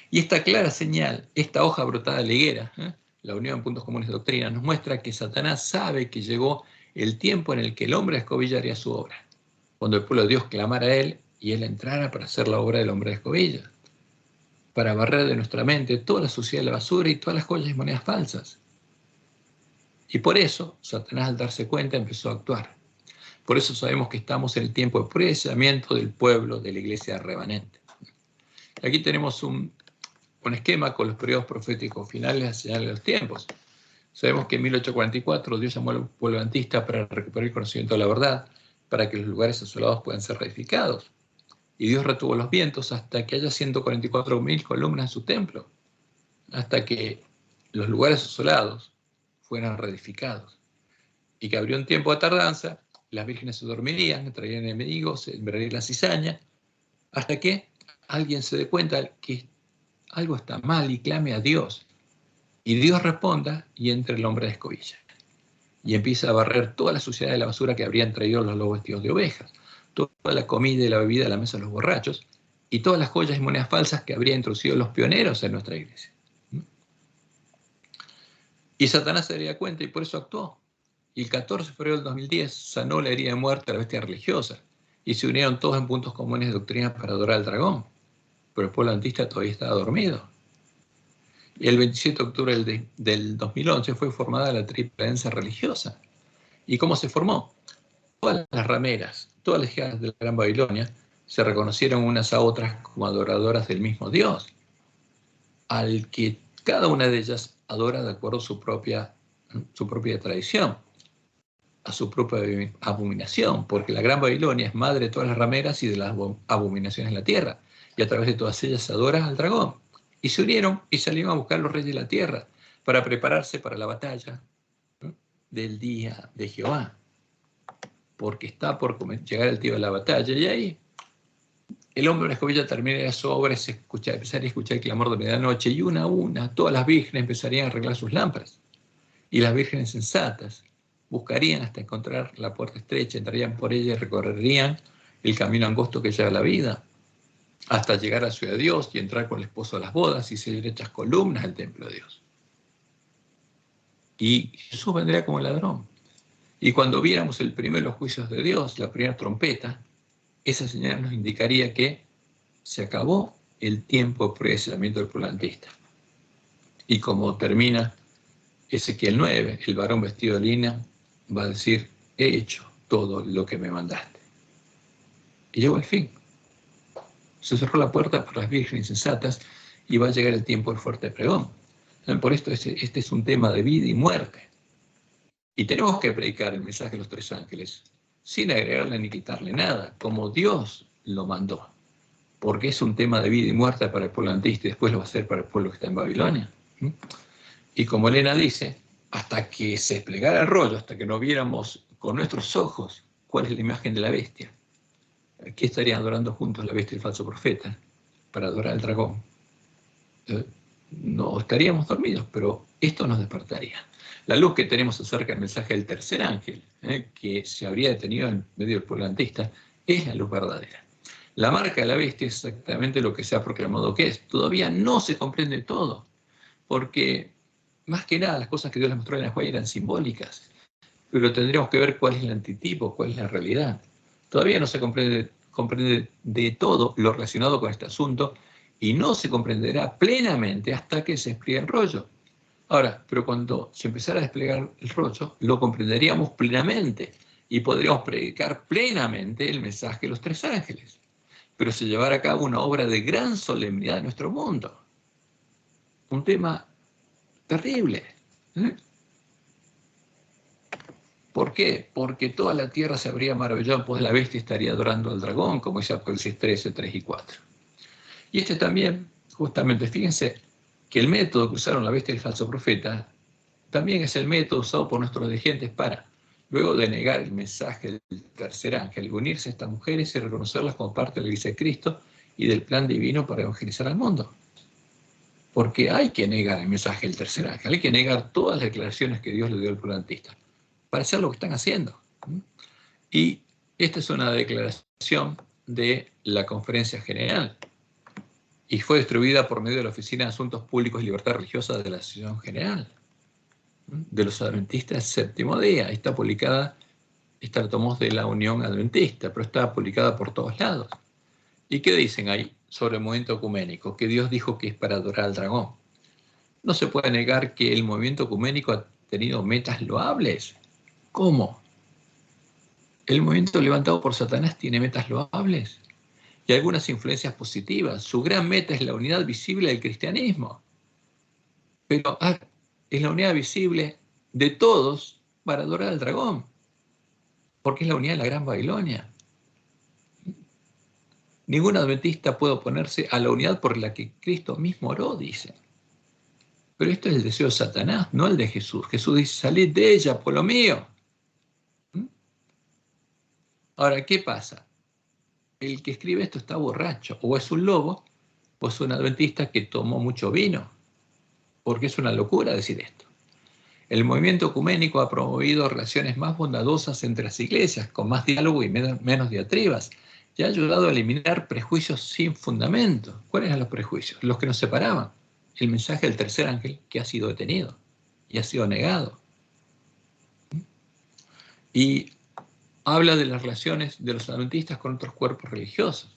Y esta clara señal, esta hoja brotada de la higuera, la unión en puntos comunes de doctrina, nos muestra que Satanás sabe que llegó el tiempo en el que el hombre de escobilla haría su obra, cuando el pueblo de Dios clamara a él y él entrara para hacer la obra del hombre de escobilla, para barrer de nuestra mente toda la suciedad de la basura y todas las joyas y monedas falsas. Y por eso, Satanás, al darse cuenta, empezó a actuar. Por eso sabemos que estamos en el tiempo de procesamiento del pueblo de la iglesia remanente. Aquí tenemos un esquema con los periodos proféticos finales a señalar los tiempos. Sabemos que en 1844 Dios llamó al pueblo adventista para recuperar el conocimiento de la verdad, para que los lugares asolados puedan ser reedificados. Y Dios retuvo los vientos hasta que haya 144.000 columnas en su templo, hasta que los lugares asolados fueran reedificados. Y que habría un tiempo de tardanza, las vírgenes se dormirían, traerían enemigos, sembrarían la cizaña, hasta que alguien se dé cuenta que algo está mal y clame a Dios. Y Dios responda y entre el hombre de escobilla. Y empieza a barrer toda la suciedad de la basura que habrían traído los lobos vestidos de ovejas, toda la comida y la bebida a la mesa de los borrachos, y todas las joyas y monedas falsas que habrían introducido los pioneros en nuestra iglesia. Y Satanás se daría cuenta y por eso actuó. Y el 14 de febrero del 2010 sanó la herida de muerte a la bestia religiosa y se unieron todos en puntos comunes de doctrina para adorar al dragón. Pero el pueblo antista todavía estaba dormido. Y el 27 de octubre del 2011 fue formada la Triple Alianza Religiosa. ¿Y cómo se formó? Todas las rameras, todas las hijas de la Gran Babilonia, se reconocieron unas a otras como adoradoras del mismo Dios, al que cada una de ellas adora de acuerdo a su propia tradición, a su propia abominación, porque la Gran Babilonia es madre de todas las rameras y de las abominaciones en la tierra, y a través de todas ellas adora al dragón. Y se unieron y salieron a buscar a los reyes de la tierra para prepararse para la batalla, ¿no?, del día de Jehová, porque está por llegar el día de la batalla, y ahí el hombre de la escobilla terminaría su obra, empezaría a escuchar el clamor de medianoche, y una a una todas las vírgenes empezarían a arreglar sus lámparas, y las vírgenes sensatas buscarían hasta encontrar la puerta estrecha, entrarían por ella y recorrerían el camino angosto que lleva a la vida, hasta llegar a la ciudad de Dios y entrar con el esposo a las bodas y ser hechas columnas del templo de Dios. Y Jesús vendría como ladrón. Y cuando viéramos el primero de los juicios de Dios, la primera trompeta, esa señal nos indicaría que se acabó el tiempo de procesamiento del pueblo antista. Y como termina Ezequiel 9, el varón vestido de lino va a decir: he hecho todo lo que me mandaste. Y llegó el fin. Se cerró la puerta por las vírgenes insensatas y va a llegar el tiempo del fuerte pregón. Por esto este es un tema de vida y muerte. Y tenemos que predicar el mensaje de los tres ángeles sin agregarle ni quitarle nada, como Dios lo mandó. Porque es un tema de vida y muerte para el pueblo antista y después lo va a ser para el pueblo que está en Babilonia. Y como Elena dice, hasta que se desplegara el rollo, hasta que no viéramos con nuestros ojos cuál es la imagen de la bestia, aquí estarían adorando juntos la bestia y el falso profeta para adorar al dragón. No estaríamos dormidos, pero esto nos despertaría. La luz que tenemos acerca del mensaje del tercer ángel, que se habría detenido en medio del pueblo antista, es la luz verdadera. La marca de la bestia es exactamente lo que se ha proclamado que es. Todavía no se comprende todo, porque más que nada las cosas que Dios les mostró en la Juárez eran simbólicas, pero tendríamos que ver cuál es el antitipo, cuál es la realidad. Todavía no se comprende de todo lo relacionado con este asunto, y no se comprenderá plenamente hasta que se despliegue el rollo. Ahora, pero cuando se empezara a desplegar el rollo, lo comprenderíamos plenamente y podríamos predicar plenamente el mensaje de los tres ángeles. Pero se llevará a cabo una obra de gran solemnidad en nuestro mundo. Un tema terrible. ¿Por qué? Porque toda la tierra se habría maravillado, pues la bestia estaría adorando al dragón, como dice Apocalipsis 13, 3 y 4. Y este también, justamente, fíjense que el método que usaron la bestia y el falso profeta también es el método usado por nuestros dirigentes para, luego de negar el mensaje del tercer ángel, unirse a estas mujeres y reconocerlas como parte de la Iglesia de Cristo y del plan divino para evangelizar al mundo. Porque hay que negar el mensaje del tercer ángel, hay que negar todas las declaraciones que Dios le dio al pueblo antista para hacer lo que están haciendo. Y esta es una declaración de la Conferencia General y fue distribuida por medio de la Oficina de Asuntos Públicos y Libertad Religiosa de la Asociación General de los Adventistas Séptimo Día. Está publicada, esta la tomamos de la Unión Adventista, pero está publicada por todos lados. ¿Y qué dicen ahí sobre el movimiento ecuménico? Que Dios dijo que es para adorar al dragón. No se puede negar que el movimiento ecuménico ha tenido metas loables. ¿Cómo? El movimiento levantado por Satanás tiene metas loables y algunas influencias positivas. Su gran meta es la unidad visible del cristianismo. Pero es la unidad visible de todos para adorar al dragón, porque es la unidad de la Gran Babilonia. Ningún adventista puede oponerse a la unidad por la que Cristo mismo oró, dice. Pero esto es el deseo de Satanás, no el de Jesús. Jesús dice: salid de ella, pueblo mío. Ahora, ¿qué pasa? El que escribe esto está borracho, o es un lobo, o es un adventista que tomó mucho vino, porque es una locura decir esto. El movimiento ecuménico ha promovido relaciones más bondadosas entre las iglesias, con más diálogo y menos diatribas, y ha ayudado a eliminar prejuicios sin fundamento. ¿Cuáles eran los prejuicios? Los que nos separaban. El mensaje del tercer ángel, que ha sido detenido y ha sido negado. y habla de las relaciones de los adventistas con otros cuerpos religiosos.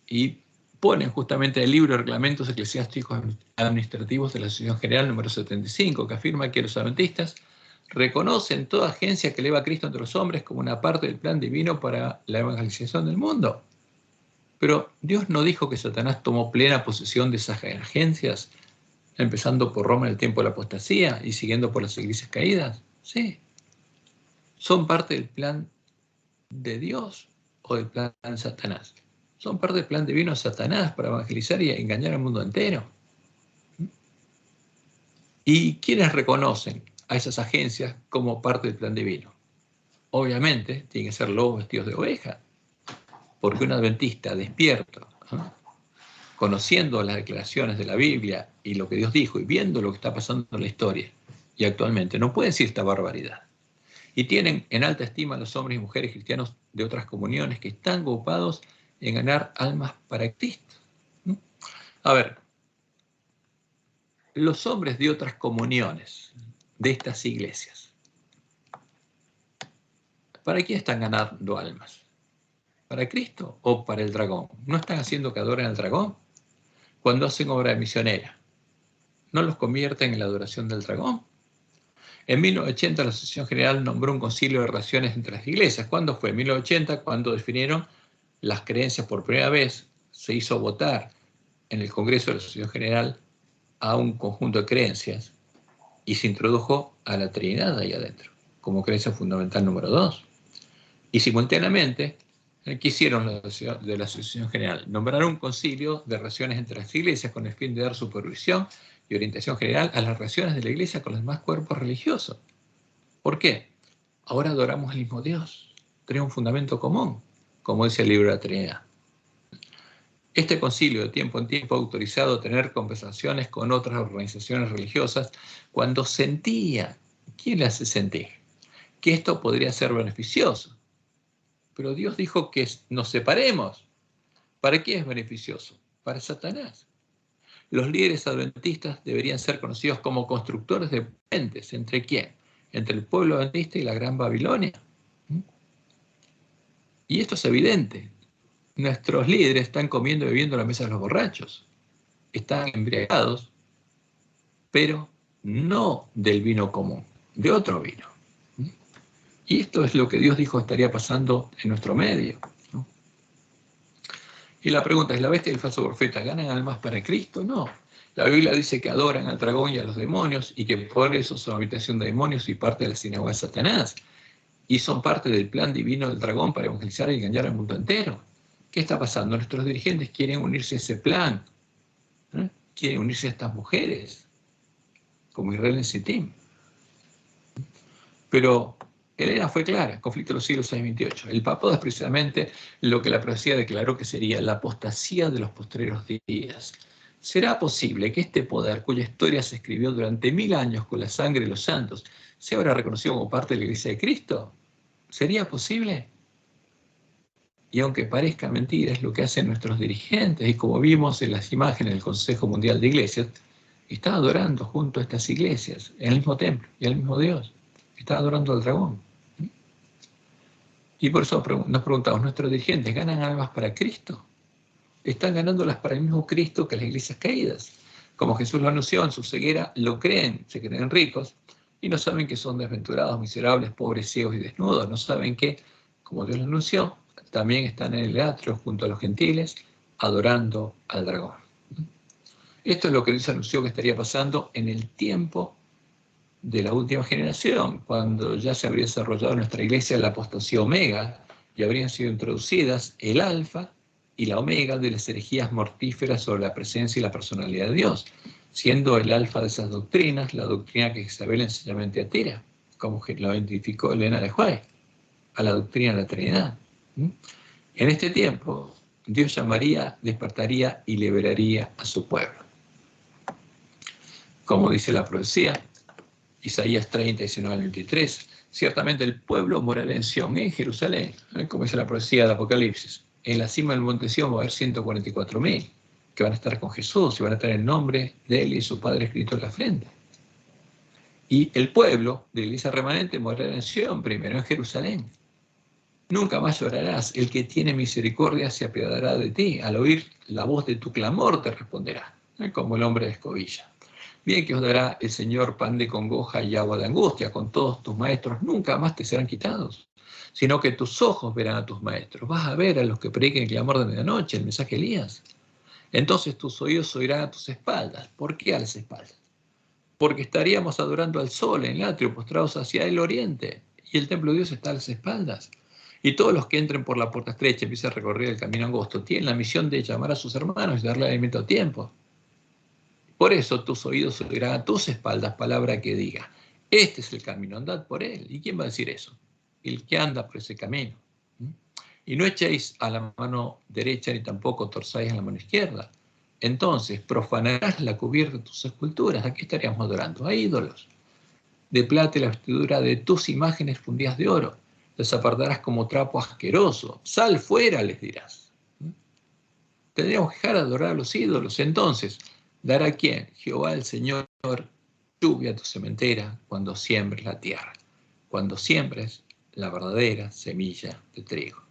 Y ponen justamente el libro de Reglamentos Eclesiásticos Administrativos de la Asociación General número 75, que afirma que los adventistas reconocen toda agencia que eleva a Cristo entre los hombres como una parte del plan divino para la evangelización del mundo. Pero Dios no dijo que Satanás tomó plena posesión de esas agencias, empezando por Roma en el tiempo de la apostasía y siguiendo por las iglesias caídas. Sí. ¿Son parte del plan de Dios o del plan de Satanás? Son parte del plan divino de Satanás para evangelizar y engañar al mundo entero. ¿Y quiénes reconocen a esas agencias como parte del plan divino? Obviamente, tienen que ser lobos vestidos de oveja, porque un adventista despierto, conociendo las declaraciones de la Biblia y lo que Dios dijo y viendo lo que está pasando en la historia y actualmente, no puede decir esta barbaridad. Y tienen en alta estima a los hombres y mujeres cristianos de otras comuniones que están ocupados en ganar almas para Cristo. A ver, los hombres de otras comuniones, de estas iglesias, ¿para quién están ganando almas? ¿Para Cristo o para el dragón? ¿No están haciendo que adoren al dragón? Cuando hacen obra misionera, ¿no los convierten en la adoración del dragón? En 1980 la Asociación General nombró un concilio de relaciones entre las iglesias. ¿Cuándo fue? En 1980, cuando definieron las creencias por primera vez, se hizo votar en el Congreso de la Asociación General a un conjunto de creencias y se introdujo a la Trinidad ahí adentro, como creencia fundamental número 2. Y simultáneamente, quisieron de la Asociación General nombrar un concilio de relaciones entre las iglesias con el fin de dar supervisión y orientación general a las relaciones de la iglesia con los demás cuerpos religiosos. ¿Por qué? Ahora adoramos al mismo Dios, tenemos un fundamento común, como dice el libro de la Trinidad. Este concilio de tiempo en tiempo ha autorizado tener conversaciones con otras organizaciones religiosas cuando sentía, ¿quién le hace sentir? Que esto podría ser beneficioso. Pero Dios dijo que nos separemos. ¿Para qué es beneficioso? Para Satanás. Los líderes adventistas deberían ser conocidos como constructores de puentes. ¿Entre quién? Entre el pueblo adventista y la Gran Babilonia. Y esto es evidente. Nuestros líderes están comiendo y bebiendo a la mesa de los borrachos. Están embriagados, pero no del vino común, de otro vino. Y esto es lo que Dios dijo estaría pasando en nuestro medio. Y la pregunta es, ¿la bestia y el falso profeta ganan almas para Cristo? No. La Biblia dice que adoran al dragón y a los demonios y que por eso son habitación de demonios y parte de la sinagoga de Satanás. Y son parte del plan divino del dragón para evangelizar y engañar al mundo entero. ¿Qué está pasando? Nuestros dirigentes quieren unirse a ese plan. Quieren unirse a estas mujeres, como Israel en Sittim. Pero Helena fue clara, conflicto de los siglos 6-28. El papado es precisamente lo que la profecía declaró que sería la apostasía de los postreros días. ¿Será posible que este poder, cuya historia se escribió durante 1000 años con la sangre de los santos, sea ahora reconocido como parte de la Iglesia de Cristo? ¿Sería posible? Y aunque parezca mentira, es lo que hacen nuestros dirigentes, y como vimos en las imágenes del Consejo Mundial de Iglesias, está adorando junto a estas iglesias, en el mismo templo y al mismo Dios. Está adorando al dragón. Y por eso nos preguntamos, ¿nuestros dirigentes ganan almas para Cristo? Están ganándolas para el mismo Cristo que las iglesias caídas. Como Jesús lo anunció en su ceguera, lo creen, se creen ricos, y no saben que son desventurados, miserables, pobres, ciegos y desnudos. No saben que, como Dios lo anunció, también están en el atrio junto a los gentiles, adorando al dragón. Esto es lo que Dios anunció que estaría pasando en el tiempo de la última generación, cuando ya se habría desarrollado en nuestra iglesia la apostasía omega y habrían sido introducidas el alfa y la omega de las herejías mortíferas sobre la presencia y la personalidad de Dios, siendo el alfa de esas doctrinas la doctrina que Isabel sencillamente atira, como lo identificó Elena de White, a la doctrina de la Trinidad. En este tiempo, Dios llamaría, despertaría y liberaría a su pueblo. Como dice la profecía, Isaías 30, 19 al 23, ciertamente el pueblo morará en Sión, en Jerusalén, como dice la profecía de Apocalipsis. En la cima del monte Sión va a haber 144.000 que van a estar con Jesús y van a tener el nombre de él y su Padre escrito en la frente. Y el pueblo de la iglesia remanente morará en Sion, primero en Jerusalén. Nunca más llorarás. El que tiene misericordia se apiadará de ti. Al oír la voz de tu clamor te responderá, como el hombre de escobilla. Bien que os dará el Señor pan de congoja y agua de angustia. Con todos tus maestros nunca más te serán quitados, sino que tus ojos verán a tus maestros. Vas a ver a los que prediquen el clamor de medianoche, el mensaje de Elías. Entonces tus oídos oirán a tus espaldas. ¿Por qué a las espaldas? Porque estaríamos adorando al sol en el atrio, postrados hacia el oriente, y el templo de Dios está a las espaldas. Y todos los que entren por la puerta estrecha y empiecen a recorrer el camino angosto tienen la misión de llamar a sus hermanos y darle alimento a tiempo. Por eso tus oídos oirán a tus espaldas palabra que diga, este es el camino, andad por él. ¿Y quién va a decir eso? El que anda por ese camino. Y no echéis a la mano derecha ni tampoco torzáis a la mano izquierda. Entonces profanarás la cubierta de tus esculturas. ¿A qué estaríamos adorando? A ídolos. De plata y la vestidura de tus imágenes fundidas de oro. Les apartarás como trapo asqueroso. Sal fuera, les dirás. Tendríamos que dejar de adorar a los ídolos. Entonces, ¿dará quién? Jehová el Señor lluvia a tu sementera cuando siembres la tierra. Cuando siembres la verdadera semilla de trigo.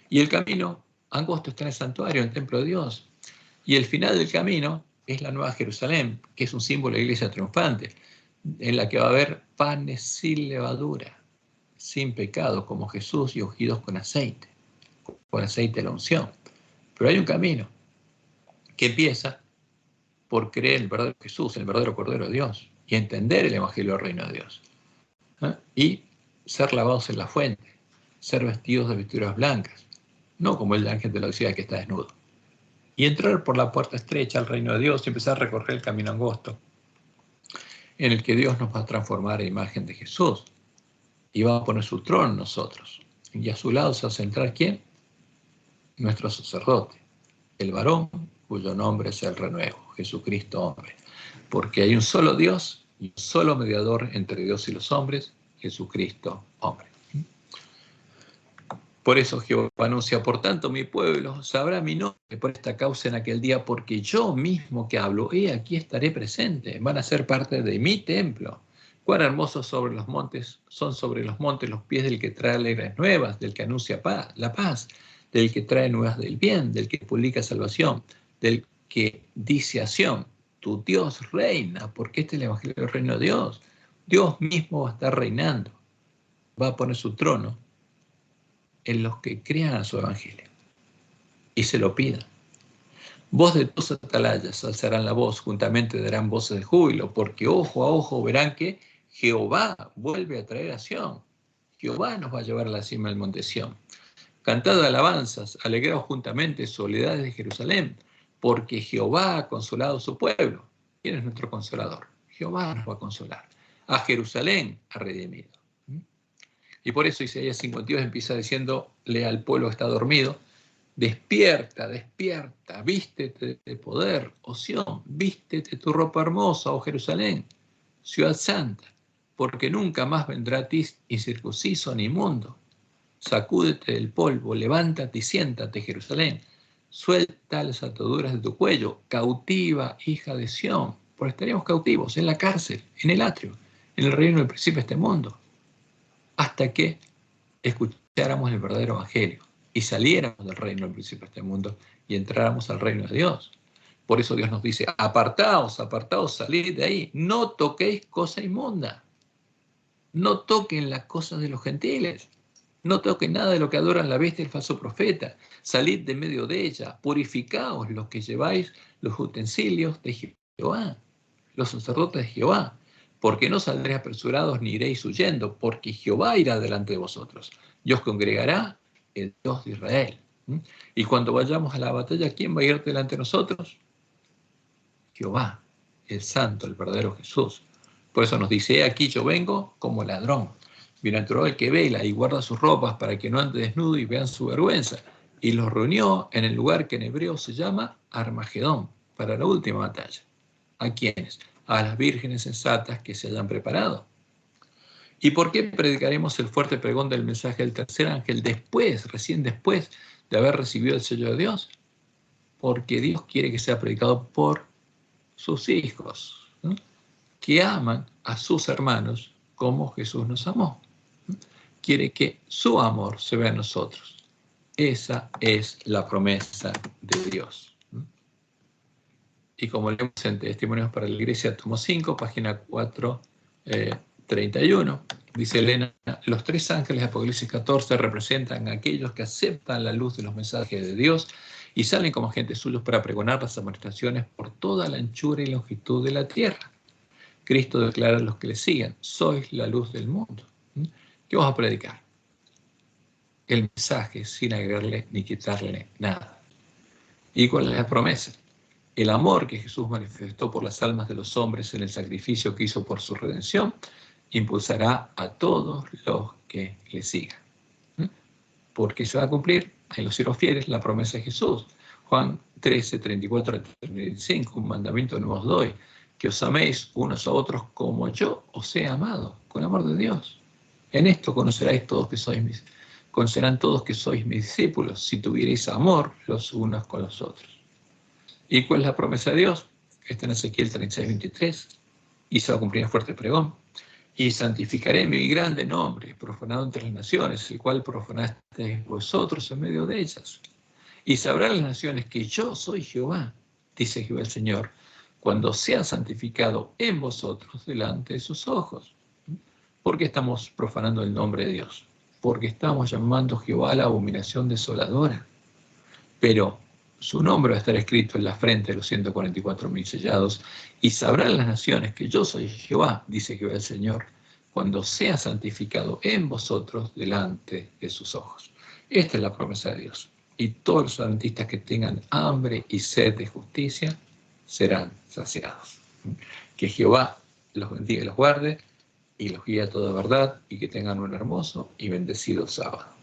Y el camino angosto está en el santuario, en el templo de Dios. Y el final del camino es la Nueva Jerusalén, que es un símbolo de la iglesia triunfante, en la que va a haber panes sin levadura, sin pecado, como Jesús, y ungidos con aceite de la unción. Pero hay un camino que empieza por creer en el verdadero Jesús, el verdadero Cordero de Dios, y entender el Evangelio del Reino de Dios. Y ser lavados en la fuente, ser vestidos de vestiduras blancas, no como el ángel de la Odisea que está desnudo. Y entrar por la puerta estrecha al reino de Dios y empezar a recorrer el camino angosto, en el que Dios nos va a transformar a imagen de Jesús y va a poner su trono en nosotros. Y a su lado se va a centrar ¿quién? Nuestro sacerdote, el varón cuyo nombre es el renuevo, Jesucristo hombre. Porque hay un solo Dios y un solo mediador entre Dios y los hombres, Jesucristo hombre. Por eso Jehová anuncia, por tanto mi pueblo sabrá mi nombre por esta causa en aquel día, porque yo mismo que hablo, aquí estaré presente, van a ser parte de mi templo. Cuán hermosos son sobre los montes los pies del que trae alegres nuevas, del que anuncia la paz, del que trae nuevas del bien, del que publica salvación, del que dice a Sión, tu Dios reina, porque este es el Evangelio del Reino de Dios. Dios mismo va a estar reinando, va a poner su trono en los que crean a su evangelio y se lo pidan. Voz de tus atalayas alzarán la voz, juntamente darán voces de júbilo, porque ojo a ojo verán que Jehová vuelve a traer a Sión. Jehová nos va a llevar a la cima del monte Sión. Cantad alabanzas, alegraos juntamente, soledades de Jerusalén, porque Jehová ha consolado a su pueblo. ¿Quién es nuestro consolador? Jehová nos va a consolar. A Jerusalén ha redimido. Y por eso Isaías 52 empieza diciéndole al pueblo que está dormido, despierta, despierta, vístete de poder, oh Sión, vístete tu ropa hermosa, oh Jerusalén, ciudad santa, porque nunca más vendrá a ti incircunciso ni inmundo. Sacúdete del polvo, levántate y siéntate, Jerusalén, suelta las ataduras de tu cuello, cautiva, hija de Sión, porque estaríamos cautivos en la cárcel, en el atrio, en el reino del príncipe de este mundo, hasta que escucháramos el verdadero evangelio y saliéramos del reino del príncipe de este mundo y entráramos al reino de Dios. Por eso Dios nos dice, apartaos, apartaos, salid de ahí, no toquéis cosa inmunda, no toquen las cosas de los gentiles, no toquen nada de lo que adoran la bestia y el falso profeta, salid de medio de ella, purificaos los que lleváis los utensilios de Jehová, los sacerdotes de Jehová, porque no saldréis apresurados ni iréis huyendo, porque Jehová irá delante de vosotros, y os congregará el Dios de Israel. Y cuando vayamos a la batalla, ¿quién va a ir delante de nosotros? Jehová, el santo, el verdadero Jesús. Por eso nos dice, aquí yo vengo como ladrón. Bienaventurado el que vela y guarda sus ropas para que no ande desnudo y vean su vergüenza. Y los reunió en el lugar que en hebreo se llama Armagedón, para la última batalla. ¿A quiénes? A las vírgenes sensatas que se hayan preparado. ¿Y por qué predicaremos el fuerte pregón del mensaje del tercer ángel recién después de haber recibido el sello de Dios? Porque Dios quiere que sea predicado por sus hijos, ¿no? Que aman a sus hermanos como Jesús nos amó. Quiere que su amor se vea en nosotros. Esa es la promesa de Dios. Y como leemos en Testimonios para la Iglesia, tomo 5, página 431, dice Elena, los 3 ángeles de Apocalipsis 14 representan a aquellos que aceptan la luz de los mensajes de Dios y salen como agentes suyos para pregonar las amonestaciones por toda la anchura y longitud de la tierra. Cristo declara a los que le siguen, sois la luz del mundo. ¿Qué vamos a predicar? El mensaje sin agregarle ni quitarle nada. ¿Y cuál es la promesa? El amor que Jesús manifestó por las almas de los hombres en el sacrificio que hizo por su redención, impulsará a todos los que le sigan. Porque se va a cumplir en los cielos fieles la promesa de Jesús. Juan 13, 34 a 35, un mandamiento nuevo os doy, que os améis unos a otros como yo os he amado, con amor de Dios. En esto conocerán todos que sois mis discípulos, si tuvierais amor los unos con los otros. ¿Y cuál es la promesa de Dios? Está en Ezequiel 36, 23, y se va a cumplir en fuerte pregón. Y santificaré mi grande nombre, profanado entre las naciones, el cual profanasteis vosotros en medio de ellas. Y sabrán las naciones que yo soy Jehová, dice Jehová el Señor, cuando sea santificado en vosotros delante de sus ojos. ¿Por qué estamos profanando el nombre de Dios? Porque estamos llamando a Jehová a la abominación desoladora. Pero su nombre va a estar escrito en la frente de los 144.000 sellados, y sabrán las naciones que yo soy Jehová, dice Jehová el Señor, cuando sea santificado en vosotros delante de sus ojos. Esta es la promesa de Dios. Y todos los adventistas que tengan hambre y sed de justicia serán saciados. Que Jehová los bendiga y los guarde, y los guíe a toda verdad, y que tengan un hermoso y bendecido sábado.